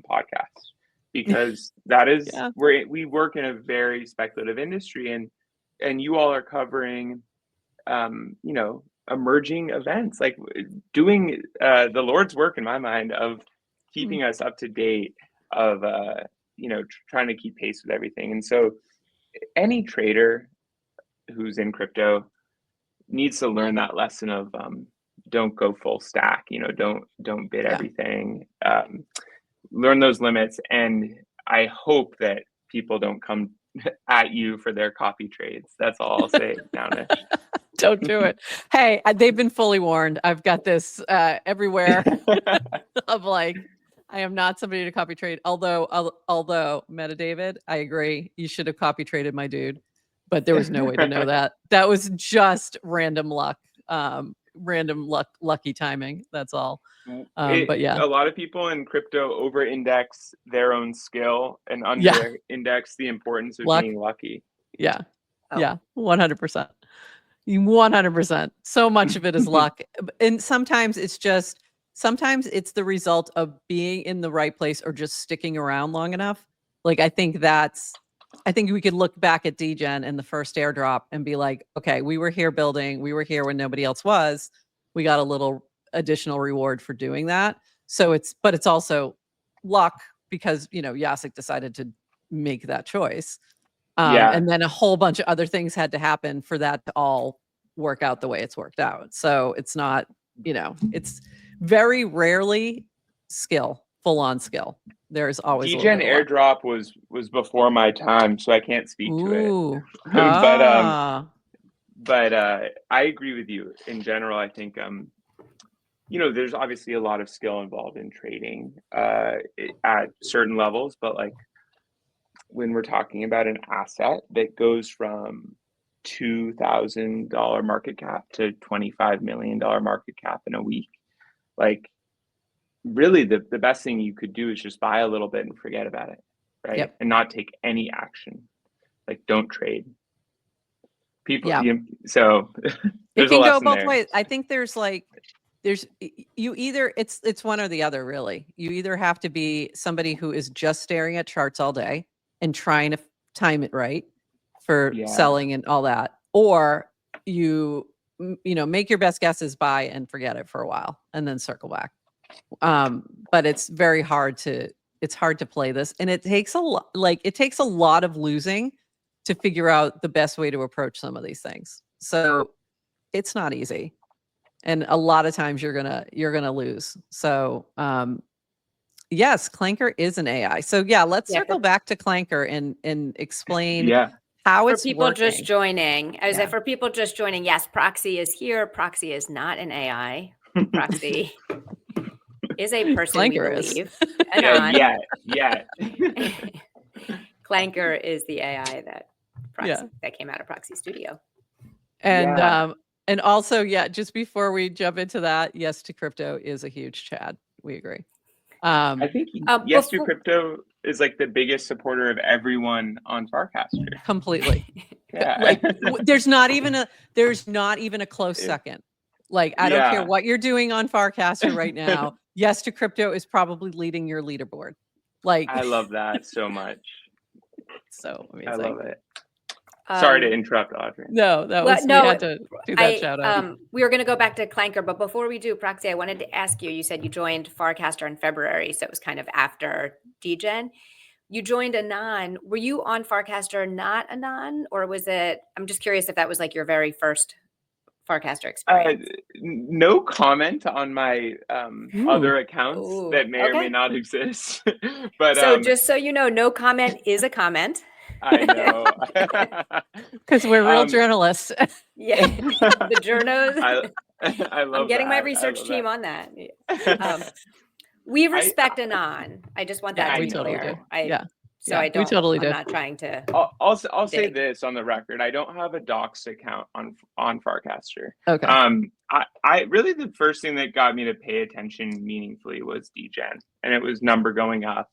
podcast, because that is where we work in a very speculative industry, and you all are covering, emerging events, like doing the Lord's work in my mind of keeping us up to date, of trying to keep pace with everything. And so any trader who's in crypto needs to learn that lesson of don't go full stack, don't bid everything, learn those limits. And I hope that people don't come at you for their copy trades. That's all I'll say. Downish. Don't do it. Hey, they've been fully warned. I've got this everywhere of like, I am not somebody to copy trade. Although Meta David, I agree. You should have copy traded my dude, but there was no way to know that. That was just random luck, lucky timing. That's all. But a lot of people in crypto over-index their own skill and under-index the importance of being lucky. Yeah, 100%. 100%. So much of it is luck, and sometimes it's the result of being in the right place or just sticking around long enough. Like, I think we could look back at DGen and the first airdrop and be like, okay, we were here building, we were here when nobody else was. We got a little additional reward for doing that. So it's also luck because, Jacek decided to make that choice. And then a whole bunch of other things had to happen for that to all work out the way it's worked out. So it's not, it's very rarely full on skill. There's always DGen airdrop was before my time, so I can't speak to it. But I agree with you in general. I think there's obviously a lot of skill involved in trading at certain levels, but like when we're talking about an asset that goes from $2,000 market cap to $25 million market cap in a week, like really the best thing you could do is just buy a little bit and forget about it, right? And not take any action. Like, don't trade. People, so it can go both ways. I think it's one or the other, really. You either have to be somebody who is just staring at charts all day and trying to time it right for selling and all that, or you make your best guesses, buy and forget it for a while and then circle back. But it's very hard to play this, and it takes a lot of losing to figure out the best way to approach some of these things. So it's not easy, and a lot of times you're gonna lose. So yes, Clanker is an AI. So let's circle back to Clanker and explain how it's for people working. Just joining. I was like, for people just joining, yes, Proxy is here. Proxy is not an AI. Proxy is a person, Clanker we is. believe. Clanker is the AI that that came out of Proxystudio. And also, just before we jump into that, yes to crypto is a huge Chad. We agree. I think yes to crypto is like the biggest supporter of everyone on Farcaster. Completely. Yeah. Like there's not even a close second. Like I don't care what you're doing on Farcaster right now. Yes to crypto is probably leading your leaderboard. Like I love that so much. So amazing. I love it. Sorry to interrupt, Audrey. No, we had to do that shout out. We were going to go back to Clanker, but before we do, Proxy, I wanted to ask you, you said you joined Farcaster in February, so it was kind of after DGen. You joined Anon. Were you on Farcaster not Anon, or was it, I'm just curious if that was like your very first Farcaster experience. No comment on my other accounts that may or may not exist. But so just so you know, no comment is a comment. I know. Because we're real journalists. Yeah. The journos. I love I'm getting my research team on that. We respect Anon. I just want that to be clear. So I don't. We totally do. I'm not trying to. I'll say this on the record. I don't have a docs account on Farcaster. Okay. I really the first thing that got me to pay attention meaningfully was DGen, and it was number going up.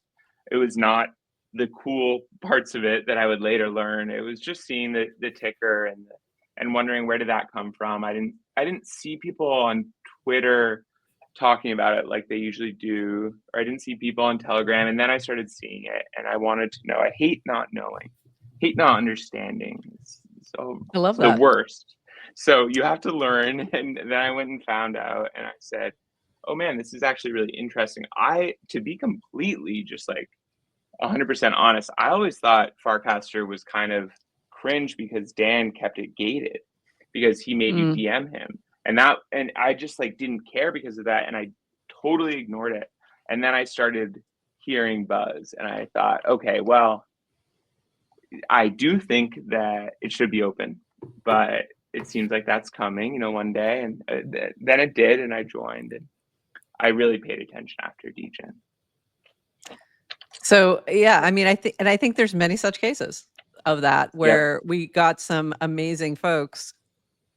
It was not the cool parts of it that I would later learn. It was just seeing the ticker and wondering where did that come from. I didn't see people on Twitter talking about it like they usually do, or I didn't see people on Telegram, and then I started seeing it and I wanted to know. I hate not knowing, hate not understanding. So I love that. The worst. So you have to learn. And then I went and found out and I said, oh man, this is actually really interesting. To be completely just like 100% honest, I always thought Farcaster was kind of cringe because Dan kept it gated because he made you DM him. And I just like didn't care because of that. And I totally ignored it. And then I started hearing buzz and I thought, okay, well, I do think that it should be open, but it seems like that's coming, one day. And then it did. And I joined and I really paid attention after DGen. So, yeah, I mean, I think there's many such cases of that where we got some amazing folks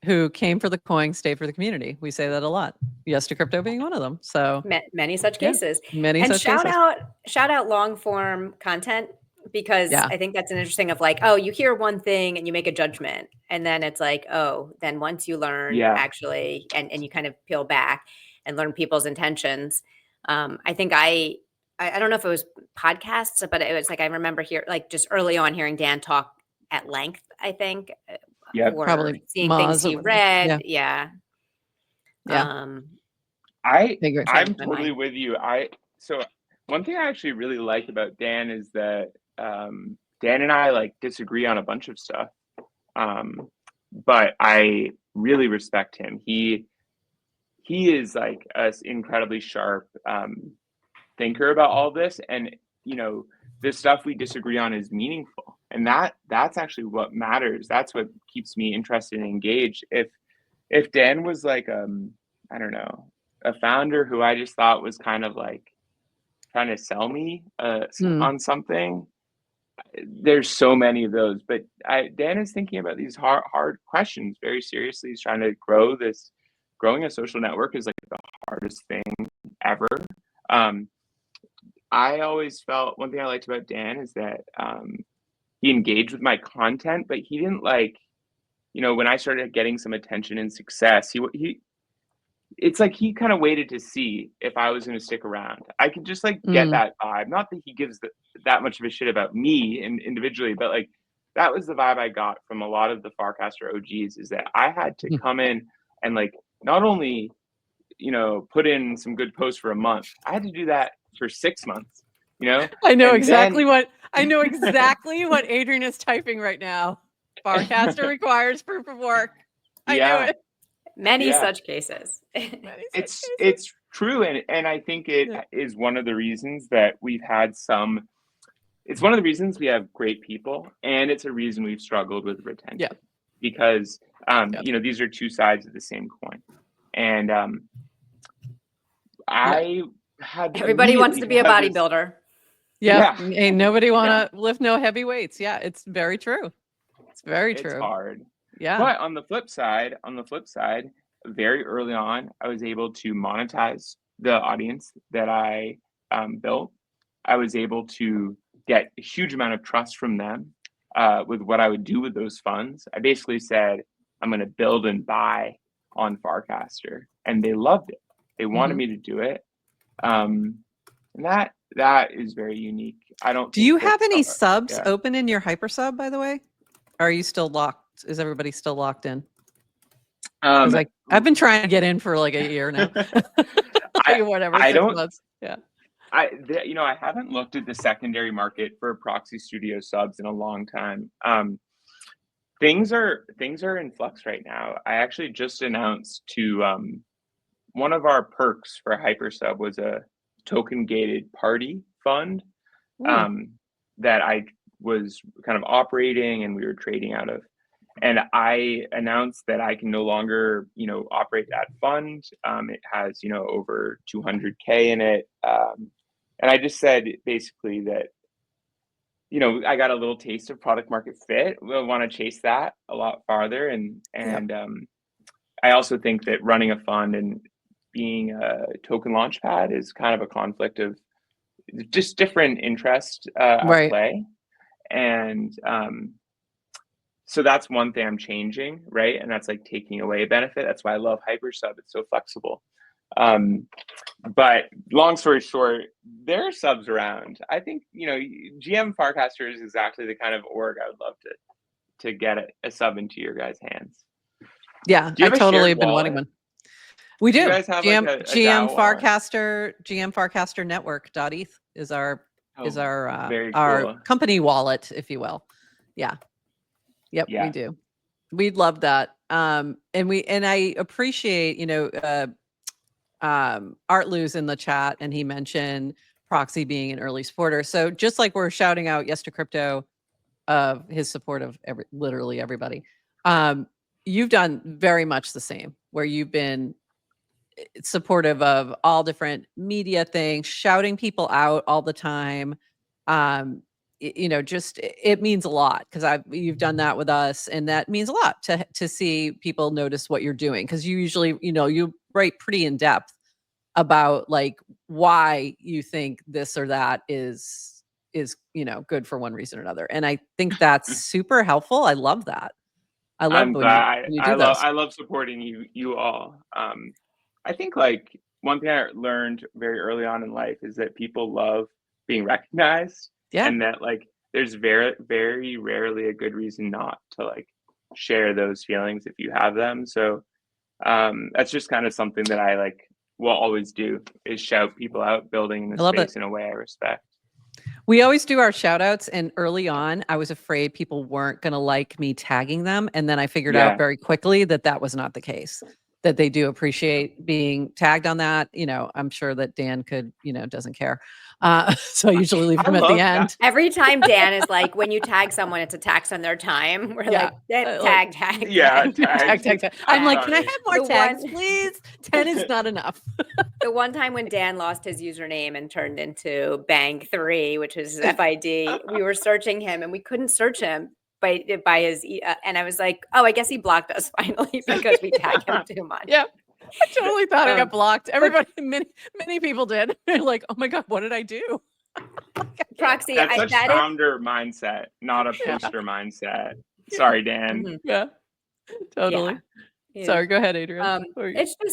who came for the coin, stayed for the community. We say that a lot. Yes to crypto being one of them. So many such cases. And shout out long form content, because I think that's an interesting of like, oh, you hear one thing and you make a judgment. And then it's like, oh, then once you learn actually, and you kind of peel back and learn people's intentions. I think I don't know if it was podcasts, but it was like, I remember like just early on hearing Dan talk at length, I think. Yeah, or probably seeing things he read. I'm totally with you. So one thing I actually really like about Dan is that Dan and I like disagree on a bunch of stuff, but I really respect him. He is like an incredibly sharp thinker about all this, and the stuff we disagree on is meaningful. And that's actually what matters. That's what keeps me interested and engaged. If Dan was like, I don't know, a founder who I just thought was kind of like trying to sell me on something, there's so many of those. But Dan is thinking about these hard questions very seriously. He's trying to growing a social network is like the hardest thing ever. I always felt one thing I liked about Dan is that he engaged with my content, but he didn't like, when I started getting some attention and success, it's like he kind of waited to see if I was going to stick around. I could just like get that vibe. Not that he gives that much of a shit about me and individually, but like that was the vibe I got from a lot of the Farcaster OGs, is that I had to come in and like not only put in some good posts for a month, I had to do that for 6 months. I know exactly what Adrian is typing right now. Farcaster requires proof of work. I knew it. Many such cases. It's true, and I think it is one of the reasons that we've had some. It's one of the reasons we have great people, and it's a reason we've struggled with retention. Because these are two sides of the same coin, and everybody wants to be a bodybuilder. Yeah. Ain't nobody want to lift no heavy weights. Yeah, it's very true. It's very true. It's hard. Yeah. But on the flip side, very early on, I was able to monetize the audience that I built. I was able to get a huge amount of trust from them with what I would do with those funds. I basically said, I'm going to build and buy on Farcaster, and they loved it. They wanted me to do it. And that is very unique. I don't. Do you have any subs open in your hyper sub, by the way? Or are you still locked? Is everybody still locked in? I've been trying to get in for like a year now. Whatever. I don't. Months. Yeah. I haven't looked at the secondary market for Proxystudios subs in a long time. Things are in flux right now. I actually just announced to one of our perks for Hypersub was a token gated party fund that I was kind of operating and we were trading out of. And I announced that I can no longer, operate that fund. It has, over 200K in it. And I just said basically that, I got a little taste of product market fit. We'll want to chase that a lot farther. And I also think that running a fund and being a token launchpad is kind of a conflict of just different interest at play. And so that's one thing I'm changing, right? And that's like taking away a benefit. That's why I love Hypersub. It's so flexible. But long story short, there are subs around. I think, GM Farcaster is exactly the kind of org I would love to get a sub into your guys' hands. Yeah, I totally have been wanting one. We do. You guys have GM Farcaster, GM is our company wallet, if you will. Yeah. Yep, we do. We'd love that. And I appreciate, Art Lou's in the chat and he mentioned Proxy being an early supporter. So just like we're shouting out Yes to Crypto of his support of literally everybody, you've done very much the same, where you've been supportive of all different media things, shouting people out all the time. It means a lot because you've done that with us, and that means a lot to see people notice what you're doing, because you usually you write pretty in depth about like why you think this or that is good for one reason or another, and I think that's super helpful. I love that. I'm glad. I love supporting you all. I think like one thing I learned very early on in life is that people love being recognized. Yeah. And that like there's very, very rarely a good reason not to like share those feelings if you have them. So that's just kind of something that I like will always do, is shout people out, building the space in a way I respect. We always do our shout outs, and early on I was afraid people weren't going to like me tagging them, and then I figured out very quickly that was not the case, that they do appreciate being tagged on that. I'm sure that Dan doesn't care. So I usually leave him at the end. Every time Dan is like, when you tag someone, it's a tax on their time. We're like, tag. Yeah, tag. I'm like, can I have more tags, please? 10 is not enough. The one time when Dan lost his username and turned into Bang3, which is FID, we were searching him and we couldn't search him by his, and I was like, oh, I guess he blocked us finally because we tagged him too much. Yeah. I totally thought I got blocked. Everybody, many people did. They're like, "Oh my god, what did I do?" Proxy. That's such founder mindset, not a poster mindset. Sorry, Dan. Mm-hmm. Yeah, totally. Yeah. Sorry, go ahead, Adrian.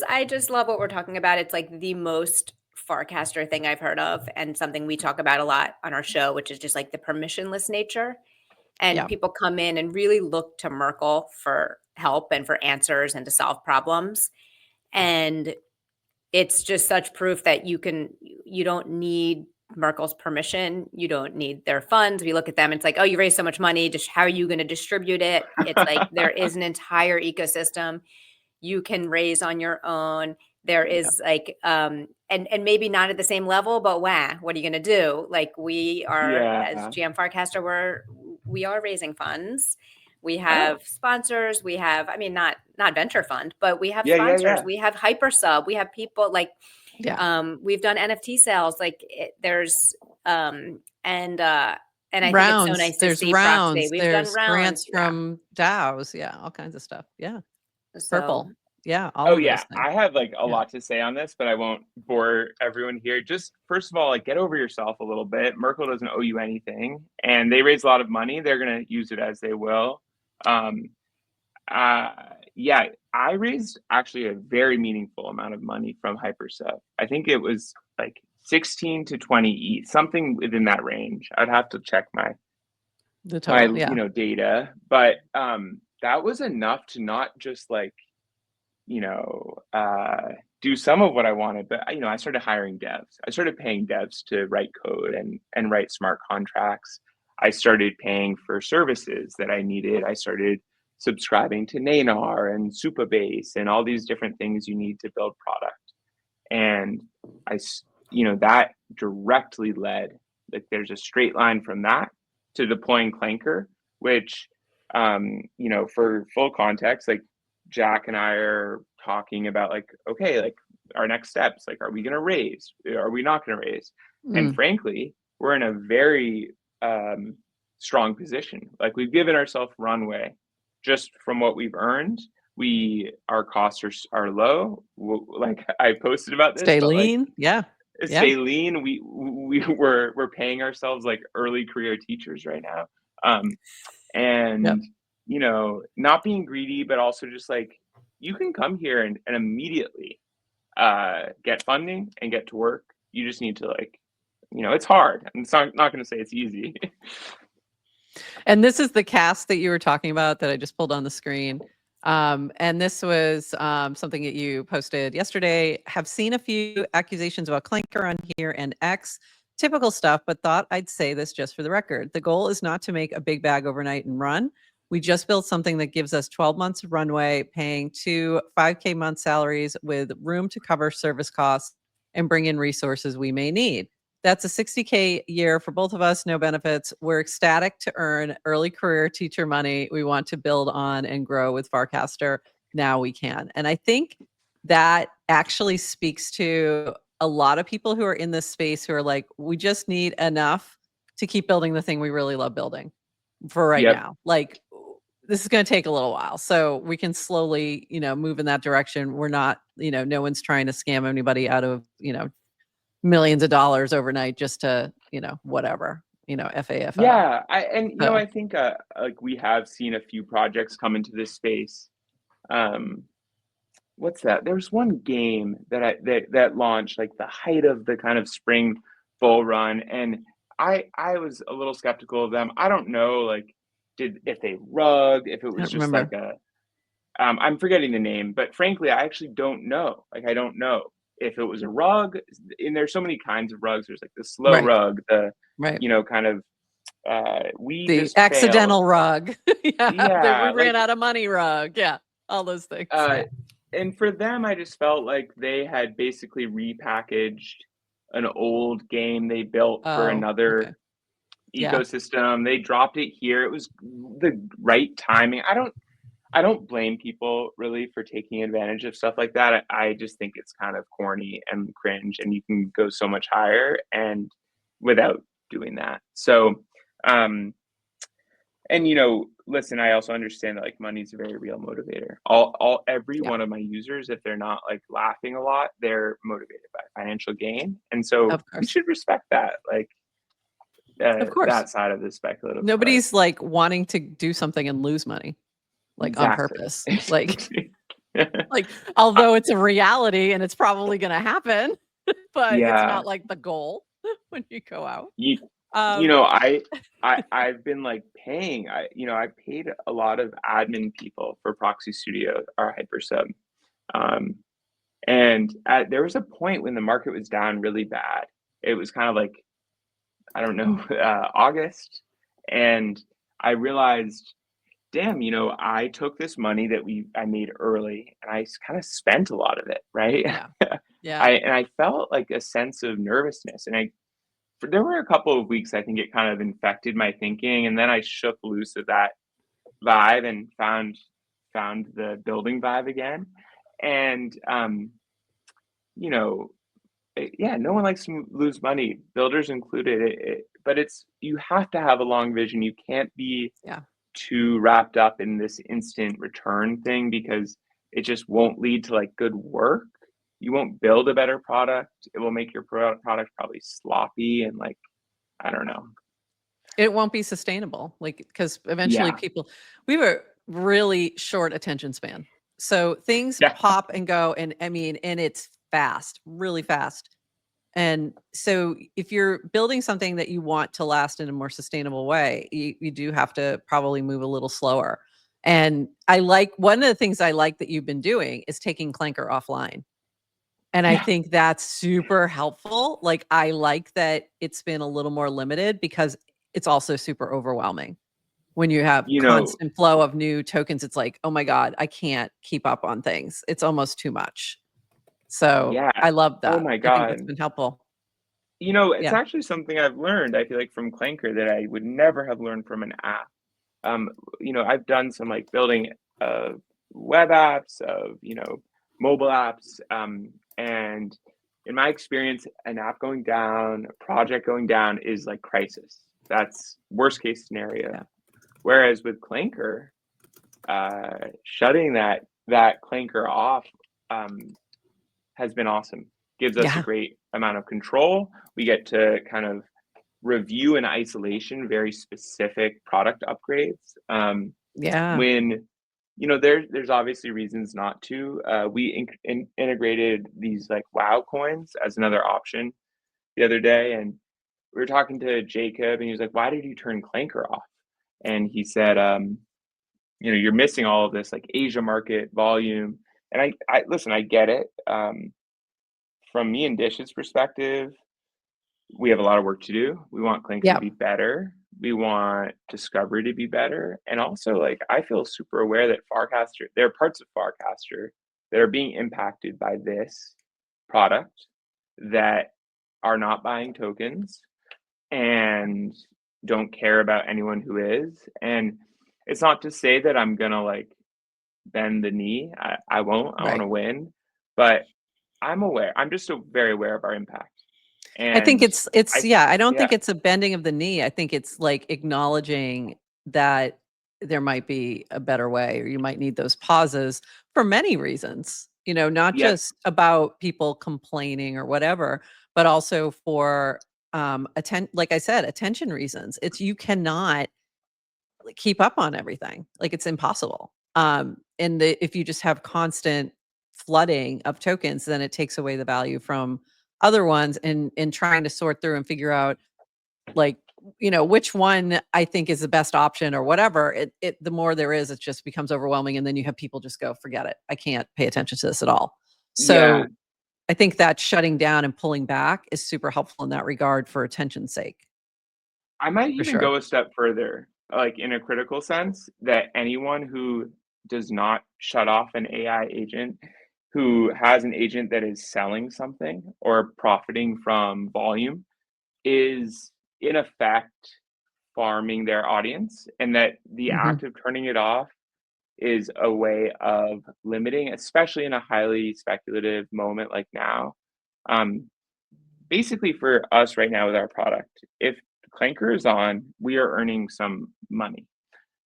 I just love what we're talking about. It's like the most Farcaster thing I've heard of, and something we talk about a lot on our show, which is just like the permissionless nature. And people come in and really look to Merkle for help and for answers and to solve problems. And it's just such proof that you don't need Merkle's permission. You don't need their funds. We look at them, it's like, oh, you raised so much money. Just how are you going to distribute it? It's like there is an entire ecosystem you can raise on your own. There is like, and maybe not at the same level, but what are you going to do? Like we are, as GM Farcaster, we are raising funds. We have sponsors. We have, not venture fund, but we have sponsors. We have Hypersub. We have people like, we've done NFT sales. Like there's And I think it's so Rounds. nice to There's see Proxy. rounds. We've done There's grants rounds. from DAOs. Yeah, all kinds of stuff. Yeah. So Purple. Yeah, all Oh of yeah, those things. I have like a Yeah. lot to say on this, but I won't bore everyone here. Just first of all, like get over yourself a little bit. Merkle doesn't owe you anything, and they raise a lot of money. They're gonna use it as they will. Um, yeah, I raised actually a very meaningful amount of money from Hypersub. I think it was like 16 to 20 ETH, something within that range. I'd have to check my Total, yeah. Data, but that was enough to not just like do some of what I wanted, but I started hiring devs. I started paying devs to write code and write smart contracts. I started paying for services that I needed. I started subscribing to Nanar and Supabase and all these different things you need to build product. And that directly led, like there's a straight line from that to deploying Clanker, which, for full context, like Jack and I are talking about like, okay, like our next steps, like, are we going to raise? Are we not going to raise? And frankly, we're in a very strong position. Like we've given ourselves runway just from what we've earned. Our costs are low. Like I posted about this. Stay lean. Yeah. Stay lean. We're paying ourselves like early career teachers right now. Not being greedy, but also just like you can come here and immediately get funding and get to work. You just need to like, it's hard. I'm not going to say it's easy. And this is the cast that you were talking about that I just pulled on the screen. And this was something that you posted yesterday. Have seen a few accusations about Clanker on here and X. Typical stuff, but thought I'd say this just for the record. The goal is not to make a big bag overnight and run. We just built something that gives us 12 months of runway, paying 2 5K month salaries with room to cover service costs and bring in resources we may need. That's a 60K year for both of us, no benefits. We're ecstatic to earn early career teacher money. We want to build on and grow with Farcaster. Now we can. And I think that actually speaks to a lot of people who are in this space who are like, we just need enough to keep building the thing we really love building for right now. Like, this is going to take a little while. So we can slowly, move in that direction. We're not, no one's trying to scam anybody out of, millions of dollars overnight just to, whatever, FAFO. Yeah. I think like we have seen a few projects come into this space. What's that? There's one game that launched like the height of the kind of spring bull run. And I was a little skeptical of them. I don't know, like, if they rugged, if it was just like I'm forgetting the name, but frankly, I actually don't know. Like, I don't know if it was a rug. And there's so many kinds of rugs. There's like the slow rug, the kind of the accidental rug. We ran out of money rug. Yeah, all those things. And for them, I just felt like they had basically repackaged an old game they built for another ecosystem. They dropped it here. It was the right timing. I don't blame people really for taking advantage of stuff like that. I just think it's kind of corny and cringe, and you can go so much higher and without doing that. So, listen, I also understand that like money's a very real motivator. Every one of my users, if they're not like laughing a lot, they're motivated by financial gain. And so we should respect that. Like, of course, that side of the speculative. Nobody's like wanting to do something and lose money, like on purpose. Like, although it's a reality and it's probably going to happen, but it's not like the goal when you go out. I've been like paying. I paid a lot of admin people for Proxystudios, our Hypersub, and there was a point when the market was down really bad. It was kind of like, I don't know, August, and I realized, damn, I took this money that I made early, and I kind of spent a lot of it, right? Yeah. I felt like a sense of nervousness, and there were a couple of weeks, I think it kind of infected my thinking, and then I shook loose of that vibe and found the building vibe again. And yeah, no one likes to lose money, builders included. But you have to have a long vision. You can't be too wrapped up in this instant return thing, because it just won't lead to like good work. You won't build a better product. It will make your product probably sloppy and like, I don't know. It won't be sustainable, like, because eventually we were really short attention span. So things pop and go, and I mean, and it's fast, really fast. And so if you're building something that you want to last in a more sustainable way, you do have to probably move a little slower. And one of the things I like that you've been doing is taking Clanker offline. And I think that's super helpful. Like, I like that it's been a little more limited, because it's also super overwhelming. When you have constant flow of new tokens, it's like, oh my God, I can't keep up on things. It's almost too much. So I love that. Oh my God. I think that's been helpful. It's actually something I've learned, I feel like, from Clanker that I would never have learned from an app. I've done some like building web apps, of mobile apps, and in my experience, an app going down, a project going down is like crisis. That's worst case scenario. Whereas with Clanker, shutting that Clanker off has been awesome. Gives us a great amount of control. We get to kind of review in isolation very specific product upgrades. When there's obviously reasons not to. We integrated these like WoW coins as another option the other day, and we were talking to Jacob, and he was like, "Why did you turn Clanker off?" And he said, "You're missing all of this like Asia market volume." And I listen, I get it. From me and Dish's perspective, we have a lot of work to do. We want Clanker to be better. We want discovery to be better. And also, like, I feel super aware that Farcaster, there are parts of Farcaster that are being impacted by this product that are not buying tokens and don't care about anyone who is. And it's not to say that I'm going to like bend the knee. I won't. I want to win. But I'm aware. I'm just very aware of our impact. And I think it's I don't think it's a bending of the knee. I think it's like acknowledging that there might be a better way, or you might need those pauses for many reasons, not just about people complaining or whatever, but also for like I said, attention reasons. You cannot keep up on everything. Like, it's impossible. And if you just have constant flooding of tokens, then it takes away the value from other ones, and trying to sort through and figure out like, which one I think is the best option or whatever. The more there is, it just becomes overwhelming. And then you have people just go, forget it. I can't pay attention to this at all. So I think that shutting down and pulling back is super helpful in that regard for attention's sake. I might even go a step further, like in a critical sense, that anyone who does not shut off an AI agent, who has an agent that is selling something or profiting from volume, is in effect farming their audience, and that the act of turning it off is a way of limiting, especially in a highly speculative moment like now. Basically for us right now with our product, if Clanker is on, we are earning some money,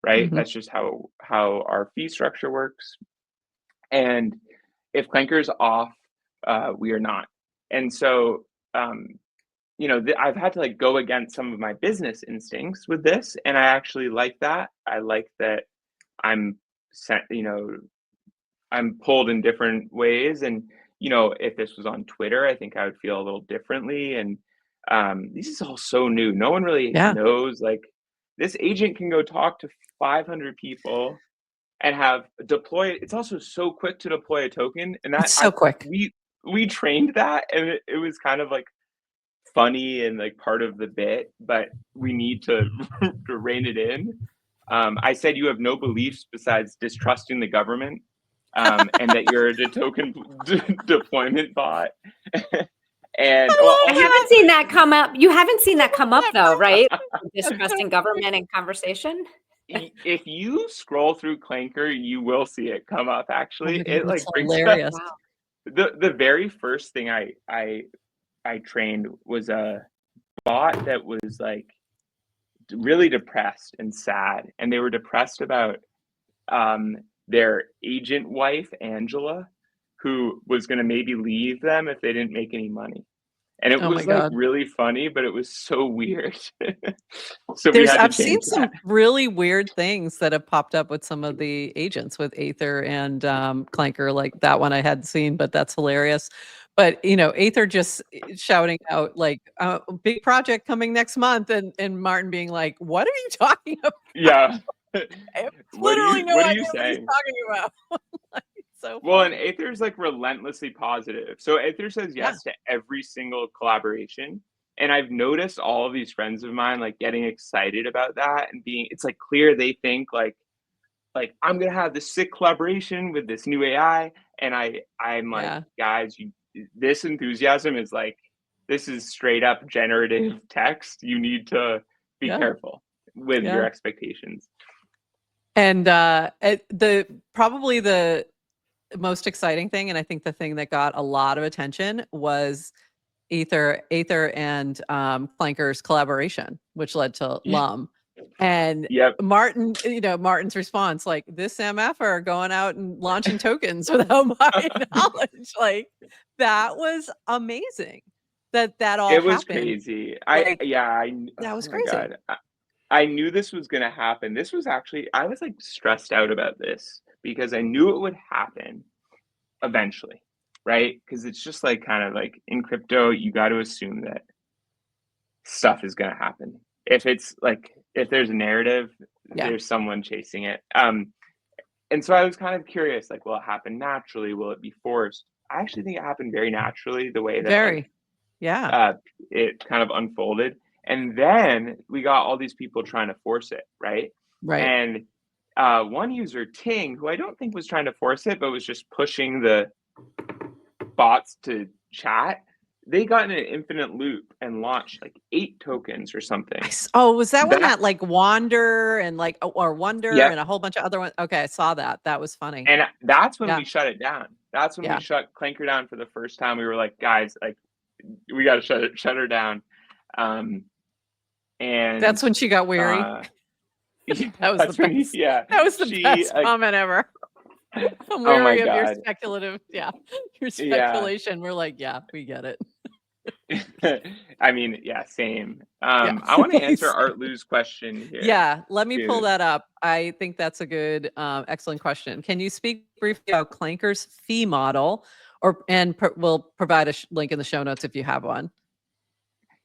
right? That's just how our fee structure works. And if Clanker is off, we are not. And so, I've had to like go against some of my business instincts with this, and I actually like that. I like that I'm I'm pulled in different ways. And, if this was on Twitter, I think I would feel a little differently. And this is all so new. No one really knows, like, this agent can go talk to 500 people and have deploy. It's also so quick to deploy a token, and that's so quick. We trained that, and it was kind of like funny and like part of the bit, but we need to to rein it in. I said you have no beliefs besides distrusting the government, and that you're a token deployment bot. And I haven't seen that come up. You haven't seen that come up though, right? Distrusting government in conversation. If you scroll through Clanker, you will see it come up. Actually, it like brings hilarious. up the very first thing I I trained was a bot that was like really depressed and sad, and they were depressed about their agent wife Angela, who was going to maybe leave them if they didn't make any money. And it Oh my was like God. really funny, but it was so weird. So I've seen some really weird things that have popped up with some of the agents with Aether and Clanker, like that one I hadn't seen, but that's hilarious. But Aether just shouting out like big project coming next month, and Martin being like, "What are you talking about?" Yeah. I have literally no idea what he's talking about. Like, so well, and Aether's like relentlessly positive. So Aether says yes to every single collaboration. And I've noticed all of these friends of mine like getting excited about that and it's like clear they think like I'm gonna have this sick collaboration with this new AI. And I'm like, guys, this enthusiasm is like, this is straight up generative text. You need to be careful with your expectations. And probably the most exciting thing, and I think the thing that got a lot of attention, was Aether and Clanker's collaboration, which led to Lum. And Martin's response, like, this MF are going out and launching tokens without my knowledge. Like, that was amazing. That all it was happened. Crazy. That was crazy. God. I knew this was going to happen. This was actually, I was like stressed out about this because I knew it would happen eventually, right? Because it's just like kind of like in crypto, you got to assume that stuff is going to happen. If there's a narrative, there's someone chasing it. And so I was kind of curious, like, will it happen naturally? Will it be forced? I actually think it happened very naturally, the way that it kind of unfolded. And then we got all these people trying to force it, right? And one user, Ting, who I don't think was trying to force it, but was just pushing the bots to chat, they got in an infinite loop and launched like 8 tokens or something. Oh, was that one that like Wander and like and a whole bunch of other ones? Okay, I saw that. That was funny. And that's when we shut it down. That's when we shut Clanker down for the first time. We were like, guys, like, we got to shut her down. And that's when she got weary. That was the best. That was the best comment ever. I'm weary of your speculative, your speculation. We're like, we get it. I mean, same. I want to answer Art Lou's question here. Yeah, let me pull that up. I think that's a good, excellent question. Can you speak briefly about Clanker's fee model, we'll provide a link in the show notes if you have one.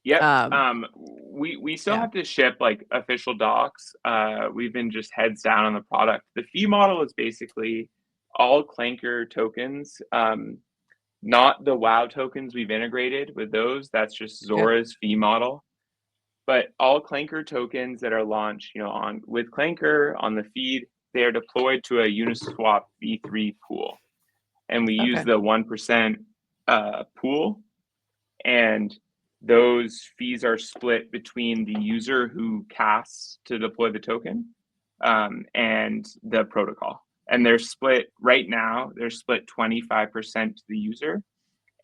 Yep. We still have to ship like official docs. We've been just heads down on the product. The fee model is basically all Clanker tokens, not the WoW tokens we've integrated with those. That's just Zora's fee model. But all Clanker tokens that are launched, with Clanker on the feed, they are deployed to a Uniswap V3 pool, and we use the 1% pool, and those fees are split between the user who casts to deploy the token and the protocol. And they're split right now. They're split 25% to the user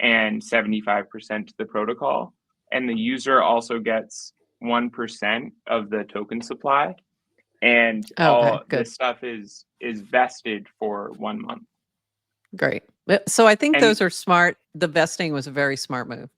and 75% to the protocol. And the user also gets 1% of the token supply. And all this stuff is vested for 1 month. Great. So I think those are smart. The vesting was a very smart move.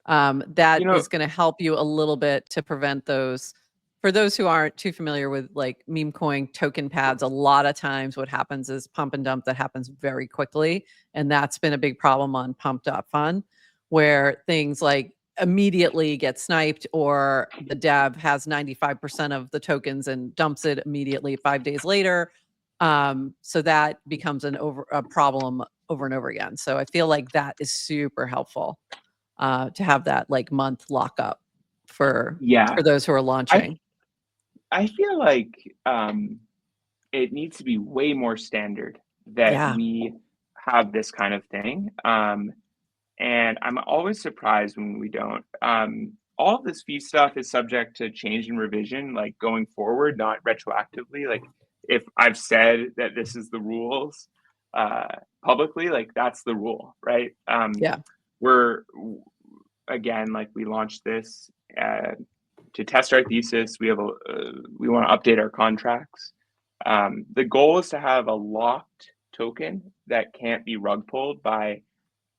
That is going to help you a little bit to prevent those. For those who aren't too familiar with like memecoin token pads, a lot of times what happens is pump and dump that happens very quickly. And that's been a big problem on pump.fun, where things like immediately get sniped, or the dev has 95% of the tokens and dumps it immediately 5 days later. So that becomes a problem over and over again. So I feel like that is super helpful to have that like month lockup for those who are launching. I feel like it needs to be way more standard that we have this kind of thing. And I'm always surprised when we don't. All of this fee stuff is subject to change and revision, like going forward, not retroactively. Like if I've said that this is the rules publicly, like that's the rule, right? again, like we launched this to test our thesis. We want to update our contracts. The goal is to have a locked token that can't be rug pulled by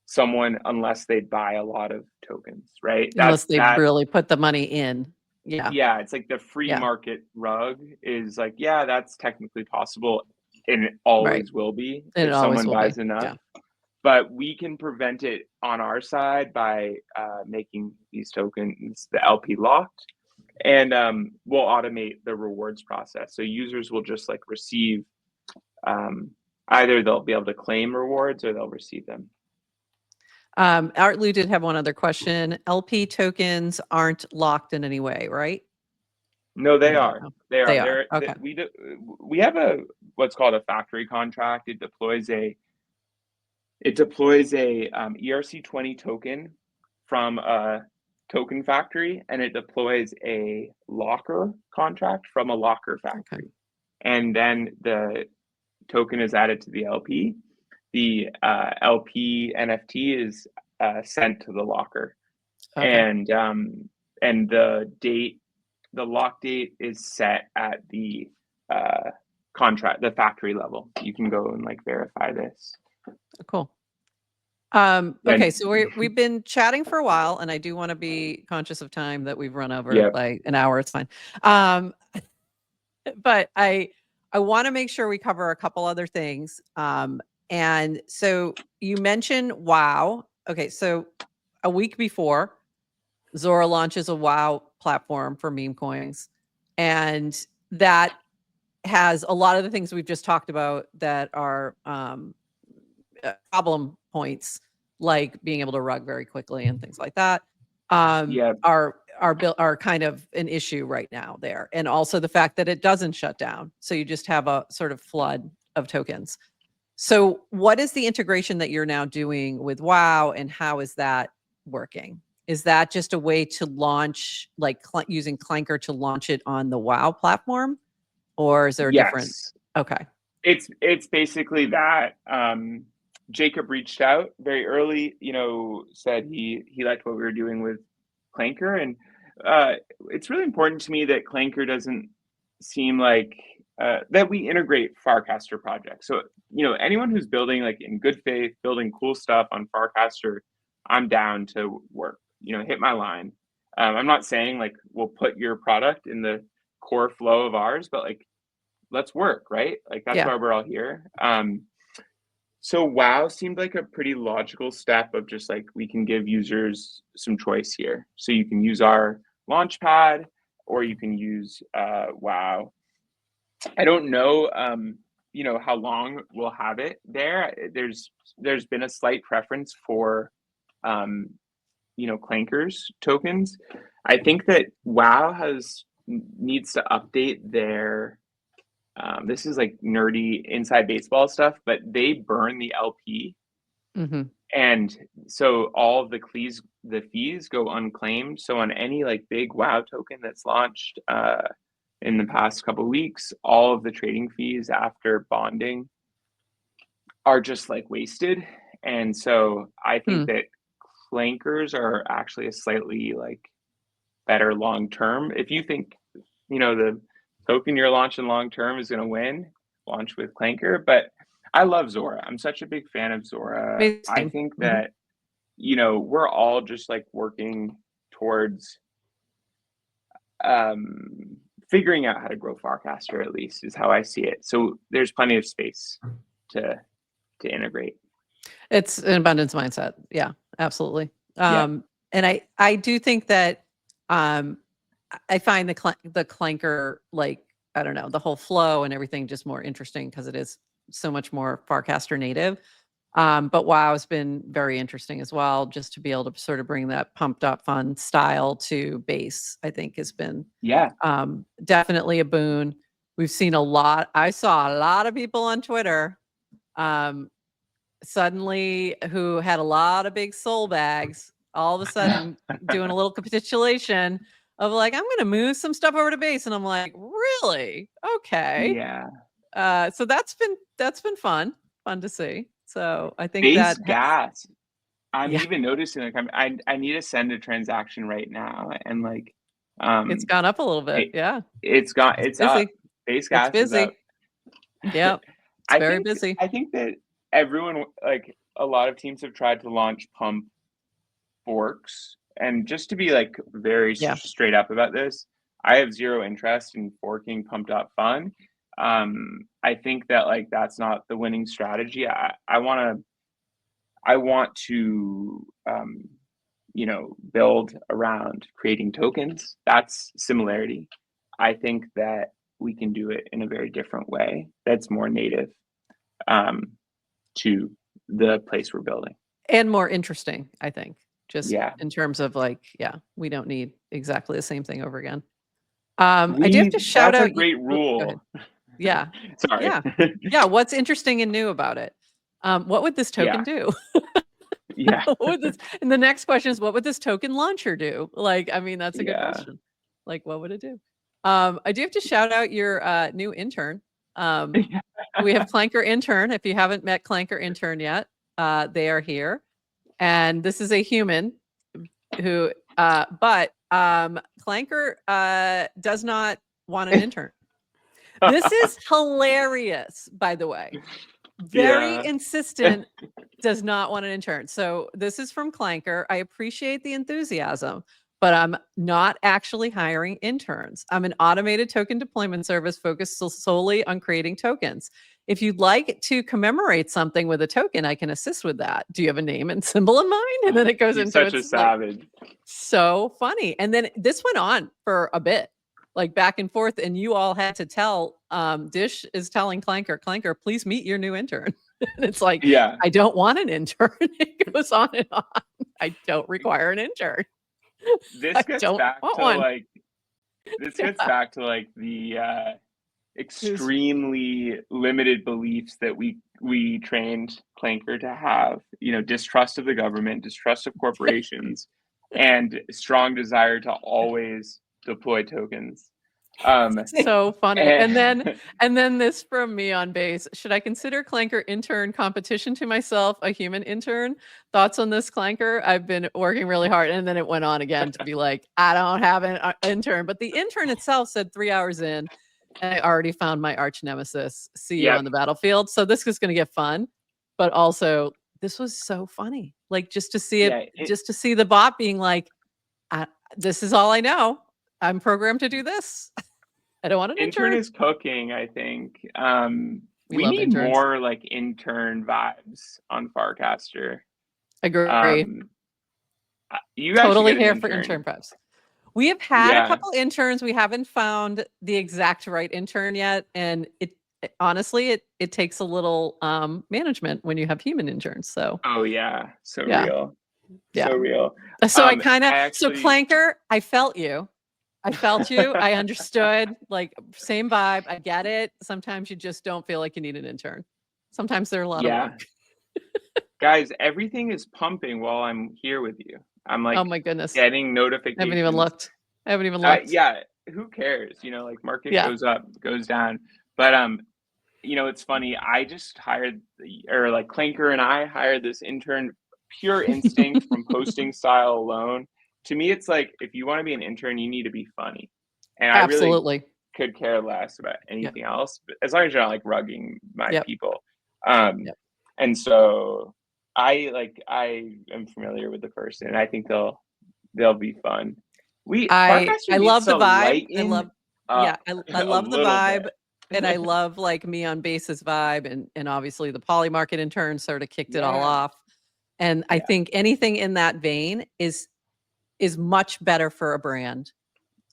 someone unless they buy a lot of tokens, right? Unless they really put the money in. Yeah, it's like the free market rug is like, yeah, that's technically possible, and it always will be if someone buys enough. Yeah. But we can prevent it on our side by making these tokens the LP locked, and we'll automate the rewards process. So users will just like receive, either they'll be able to claim rewards or they'll receive them. Art Lou did have one other question. LP tokens aren't locked in any way, right? No, they are. They are. Okay. We have what's called a factory contract. It deploys a ERC20 token from a token factory, and it deploys a locker contract from a locker factory. And then the token is added to the LP. The LP NFT is sent to the locker, and the lock date is set at the the factory level. You can go and like verify this. Cool. Okay, so we've been chatting for a while, and I do want to be conscious of time that we've run over by an hour. It's fine. But I want to make sure we cover a couple other things. And so you mentioned WoW. Okay, so a week before, Zora launches a WoW platform for meme coins, and that has a lot of the things we've just talked about that are problem points, like being able to rug very quickly and things like that. Are kind of an issue right now there, and also the fact that it doesn't shut down, so you just have a sort of flood of tokens. So what is the integration that you're now doing with WoW, and how is that working? Is that just a way to launch, like using Clanker to launch it on the WoW platform, or is there a different? Okay, it's basically that. Jacob reached out very early, said he liked what we were doing with Clanker, and it's really important to me that Clanker doesn't seem like that we integrate Farcaster projects. So anyone who's building like in good faith, building cool stuff on Farcaster, I'm down to work. Hit my line. I'm not saying like we'll put your product in the core flow of ours, but like let's work, right? Like that's why we're all here. So WoW seemed like a pretty logical step of just like, we can give users some choice here. So you can use our launchpad, or you can use WoW. I don't know, how long we'll have it there. There's been a slight preference for, Clanker's tokens. I think that WoW needs to update their. This is like nerdy inside baseball stuff, but they burn the LP, and so all of the fees go unclaimed. So on any like big WoW token that's launched in the past couple of weeks, all of the trading fees after bonding are just like wasted. And so I think that Clankers are actually a slightly like better long term. If you think the token you're launching long term is going to win, launch with Clanker. But I love Zora. I'm such a big fan of Zora. I think that we're all just like working towards figuring out how to grow Farcaster, at least is how I see it. So there's plenty of space to integrate. It's an abundance mindset. Yeah, absolutely. And I do think that I find the Clanker, like, I don't know, the whole flow and everything just more interesting because it is so much more Farcaster native. But WoW has been very interesting as well, just to be able to sort of bring that pumped up fun style to base, I think has been definitely a boon. We've seen I saw a lot of people on Twitter suddenly who had a lot of big soul bags, all of a sudden doing a little capitulation of like, I'm going to move some stuff over to base. And I'm like, really? Okay. Yeah. So that's been fun to see. So I think base gas. I'm even noticing like I need to send a transaction right now, and like it's gone up a little bit. It's busy. up. Base gas it's busy. is up. Yeah, it's very busy. I think that everyone, like a lot of teams have tried to launch pump forks, and just to be like very straight up about this, I have zero interest in forking pump.fun. I think that like that's not the winning strategy. I want to build around creating tokens. That's similarity. I think that we can do it in a very different way that's more native to the place we're building. And more interesting, I think. Just in terms of like, we don't need exactly the same thing over again. I do have to shout out. That's a great rule. Yeah. Sorry. Yeah. What's interesting and new about it? What would this token do? And the next question is, what would this token launcher do? Like, I mean, that's a good question. Like, what would it do? I do have to shout out your new intern. We have Clanker Intern. If you haven't met Clanker Intern yet, they are here. And this is a human who, but Clanker does not want an intern. This is hilarious, by the way. Very insistent, does not want an intern. So this is from Clanker. I appreciate the enthusiasm, but I'm not actually hiring interns. I'm an automated token deployment service focused solely on creating tokens. If you'd like to commemorate something with a token, I can assist with that. Do you have a name and symbol in mind? And then it goes into such a savage. Like, so funny. And then this went on for a bit, like back and forth, and you all had to tell Dish is telling Clanker, please meet your new intern. And it's like, I don't want an intern. It goes on and on. I don't require an intern. This gets back to like the extremely limited beliefs that we trained Clanker to have, distrust of the government, distrust of corporations, and strong desire to always deploy tokens. So funny. And then this from me on base. Should I consider Clanker intern competition to myself, a human intern? Thoughts on this, Clanker? I've been working really hard. And then it went on again to be like, I don't have an intern. But the intern itself said 3 hours in, and I already found my arch nemesis. See you on the battlefield. So this is going to get fun. But also, this was so funny. Like, just to see it, just to see the bot being like, this is all I know. I'm programmed to do this. I don't want an intern. Intern is cooking, I think. We need interns. More like intern vibes on Farcaster. Agree. You guys totally here for intern vibes. We have had a couple interns. We haven't found the exact right intern yet. And honestly, it takes a little management when you have human interns. So real. Yeah. So real. So I kind of so Clanker, I felt you. I understood, like, same vibe. I get it. Sometimes you just don't feel like you need an intern. Sometimes there are a lot of work. Guys, everything is pumping while I'm here with you. I'm like, oh my goodness, getting notifications. I haven't even looked. Who cares? Like market goes up, goes down. But it's funny. I just hired, or like Clanker and I hired this intern, pure instinct from posting style alone. To me, it's like, if you want to be an intern, you need to be funny. And I really could care less about anything else, but as long as you're not like rugging my people. And so I am familiar with the person. I think they'll be fun. I love the vibe. I love the vibe. And I love like me on base's vibe, and obviously the poly market intern sort of kicked it all off. And I think anything in that vein is much better for a brand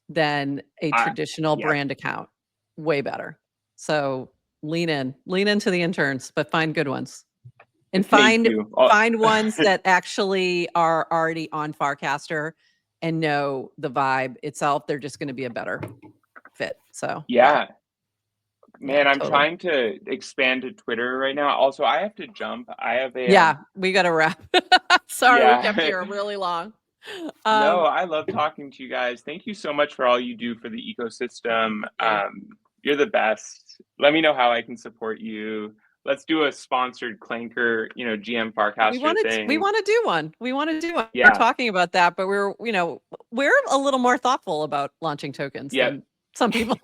than a traditional brand account. Way better. So lean into the interns, but find good ones. And find ones that actually are already on Farcaster and know the vibe itself. They're just going to be a better fit. So man, I'm trying to expand to Twitter right now. Also, I have to jump. I have a we got to wrap. Sorry, we kept here really long. No, I love talking to you guys. Thank you so much for all you do for the ecosystem. You're the best. Let me know how I can support you. let's do a sponsored Clanker, GM Farcaster thing. We want to do one. Yeah. We're talking about that, but we're a little more thoughtful about launching tokens than some people.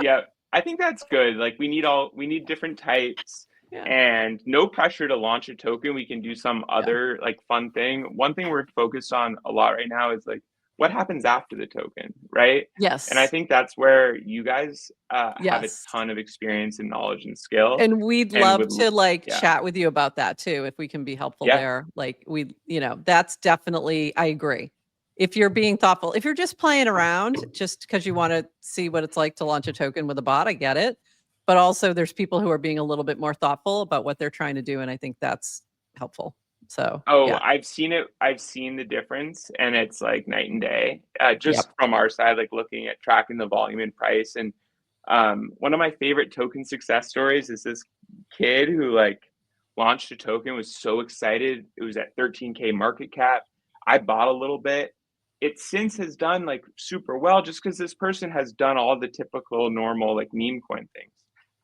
Yeah, I think that's good. Like we need different types. Yeah. And no pressure to launch a token. We can do some other like fun thing. One thing we're focused on a lot right now is like what happens after the token, right? Yes. And I think that's where you guys have a ton of experience and knowledge and skill. And we'd love to chat with you about that too, if we can be helpful there. Like that's definitely, I agree. If you're being thoughtful, if you're just playing around just because you want to see what it's like to launch a token with a bot, I get it. But also there's people who are being a little bit more thoughtful about what they're trying to do. And I think that's helpful. So, I've seen it. I've seen the difference and it's like night and day, just from our side, like looking at tracking the volume and price. And one of my favorite token success stories is this kid who like launched a token, was so excited. It was at 13K market cap. I bought a little bit. It since has done like super well just because this person has done all the typical normal like meme coin things.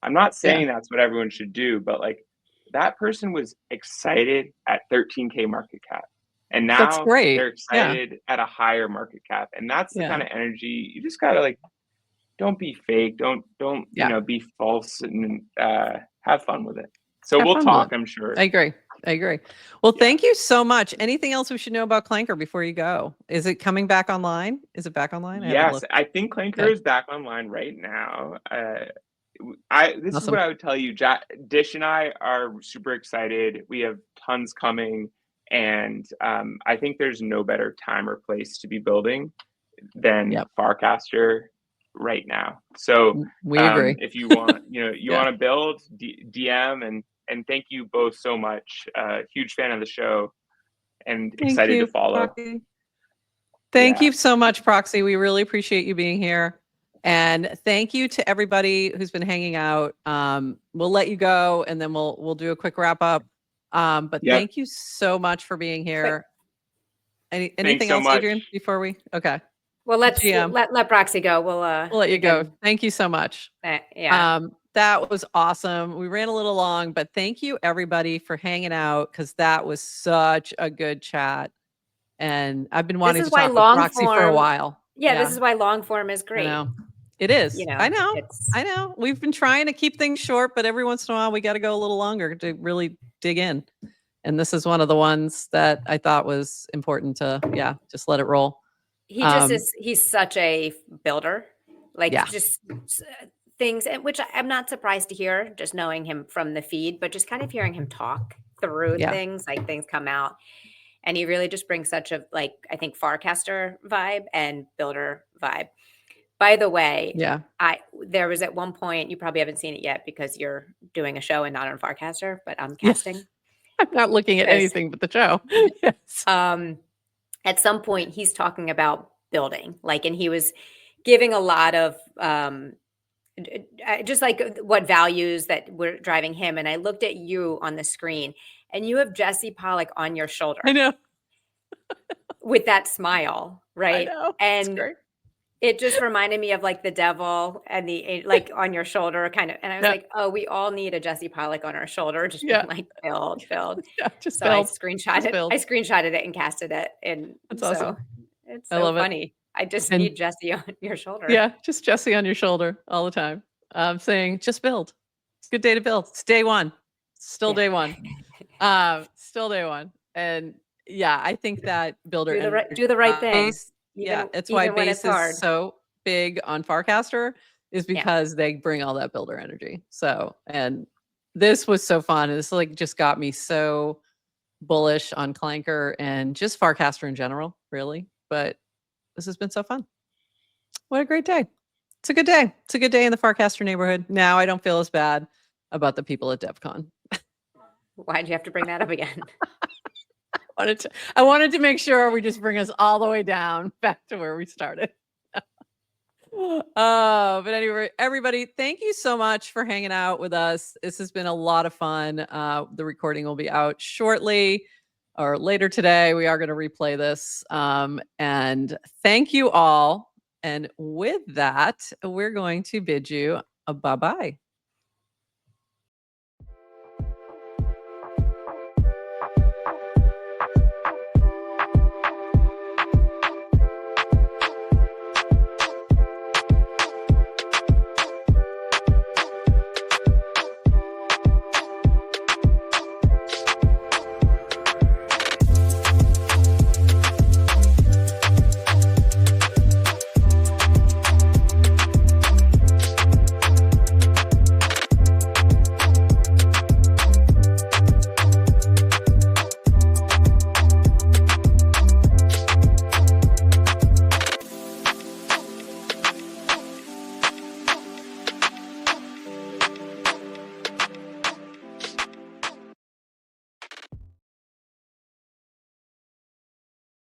I'm not saying that's what everyone should do, but like that person was excited at 13K market cap. And now they're excited at a higher market cap. And that's the kind of energy you just gotta like, don't be fake. Don't be false and have fun with it. So we'll talk, I'm sure. I agree. Well, thank you so much. Anything else we should know about Clanker before you go? Is it coming back online? Is it back online? Yes, I think Clanker is back online right now. This is what I would tell you. Dish and I are super excited. We have tons coming. And I think there's no better time or place to be building than Farcaster right now. So we agree. If you want, want to build, DM and thank you both so much. Huge fan of the show and excited to follow. Proxy. Thank you so much, Proxy. We really appreciate you being here. And thank you to everybody who's been hanging out. We'll let you go and then we'll do a quick wrap up. But thank you so much for being here. Anything else, Adrian, before we? Okay. Well, let's let Proxy go. We'll let you go. Thank you so much. That was awesome. We ran a little long, but thank you everybody for hanging out because that was such a good chat. And I've been wanting to talk with Proxy for a while. Yeah, this is why long form is great. I know. It is. I know. We've been trying to keep things short, but every once in a while we got to go a little longer to really dig in. And this is one of the ones that I thought was important to, just let it roll. He just is, he's such a builder, just things, which I'm not surprised to hear, just knowing him from the feed, but just kind of hearing him talk through things, like things come out. And he really just brings such a, I think, Farcaster vibe and builder vibe. By the way, there was at one point, you probably haven't seen it yet because you're doing a show and not on Farcaster, but I'm casting. I'm not looking at anything but the show. At some point, he's talking about building, and he was giving a lot of just what values that were driving him. And I looked at you on the screen, and you have Jesse Pollock on your shoulder. I know. With that smile, right? I know. And it just reminded me of the devil and the on your shoulder kind of. And I was like, oh, we all need a Jesse Pollock on our shoulder. Just being build. Just so build. I screenshotted it and casted it. And that's awesome. It's so funny. I just need Jesse on your shoulder. Yeah, just Jesse on your shoulder all the time. Saying, just build. It's a good day to build. It's day one. Still day one. Still day one. And I think that builder do the right things. It's why base is so big on Farcaster is because they bring all that builder energy. So, and this was so fun. This just got me so bullish on Clanker and just Farcaster in general, really. But this has been so fun. What a great day. It's a good day. It's a good day in the Farcaster neighborhood. Now I don't feel as bad about the people at DevCon. Why'd you have to bring that up again? I wanted to make sure we just bring us all the way down back to where we started. But anyway, everybody, thank you so much for hanging out with us. This has been a lot of fun. The recording will be out shortly or later today. We are going to replay this. And thank you all. And with that, we're going to bid you a bye-bye.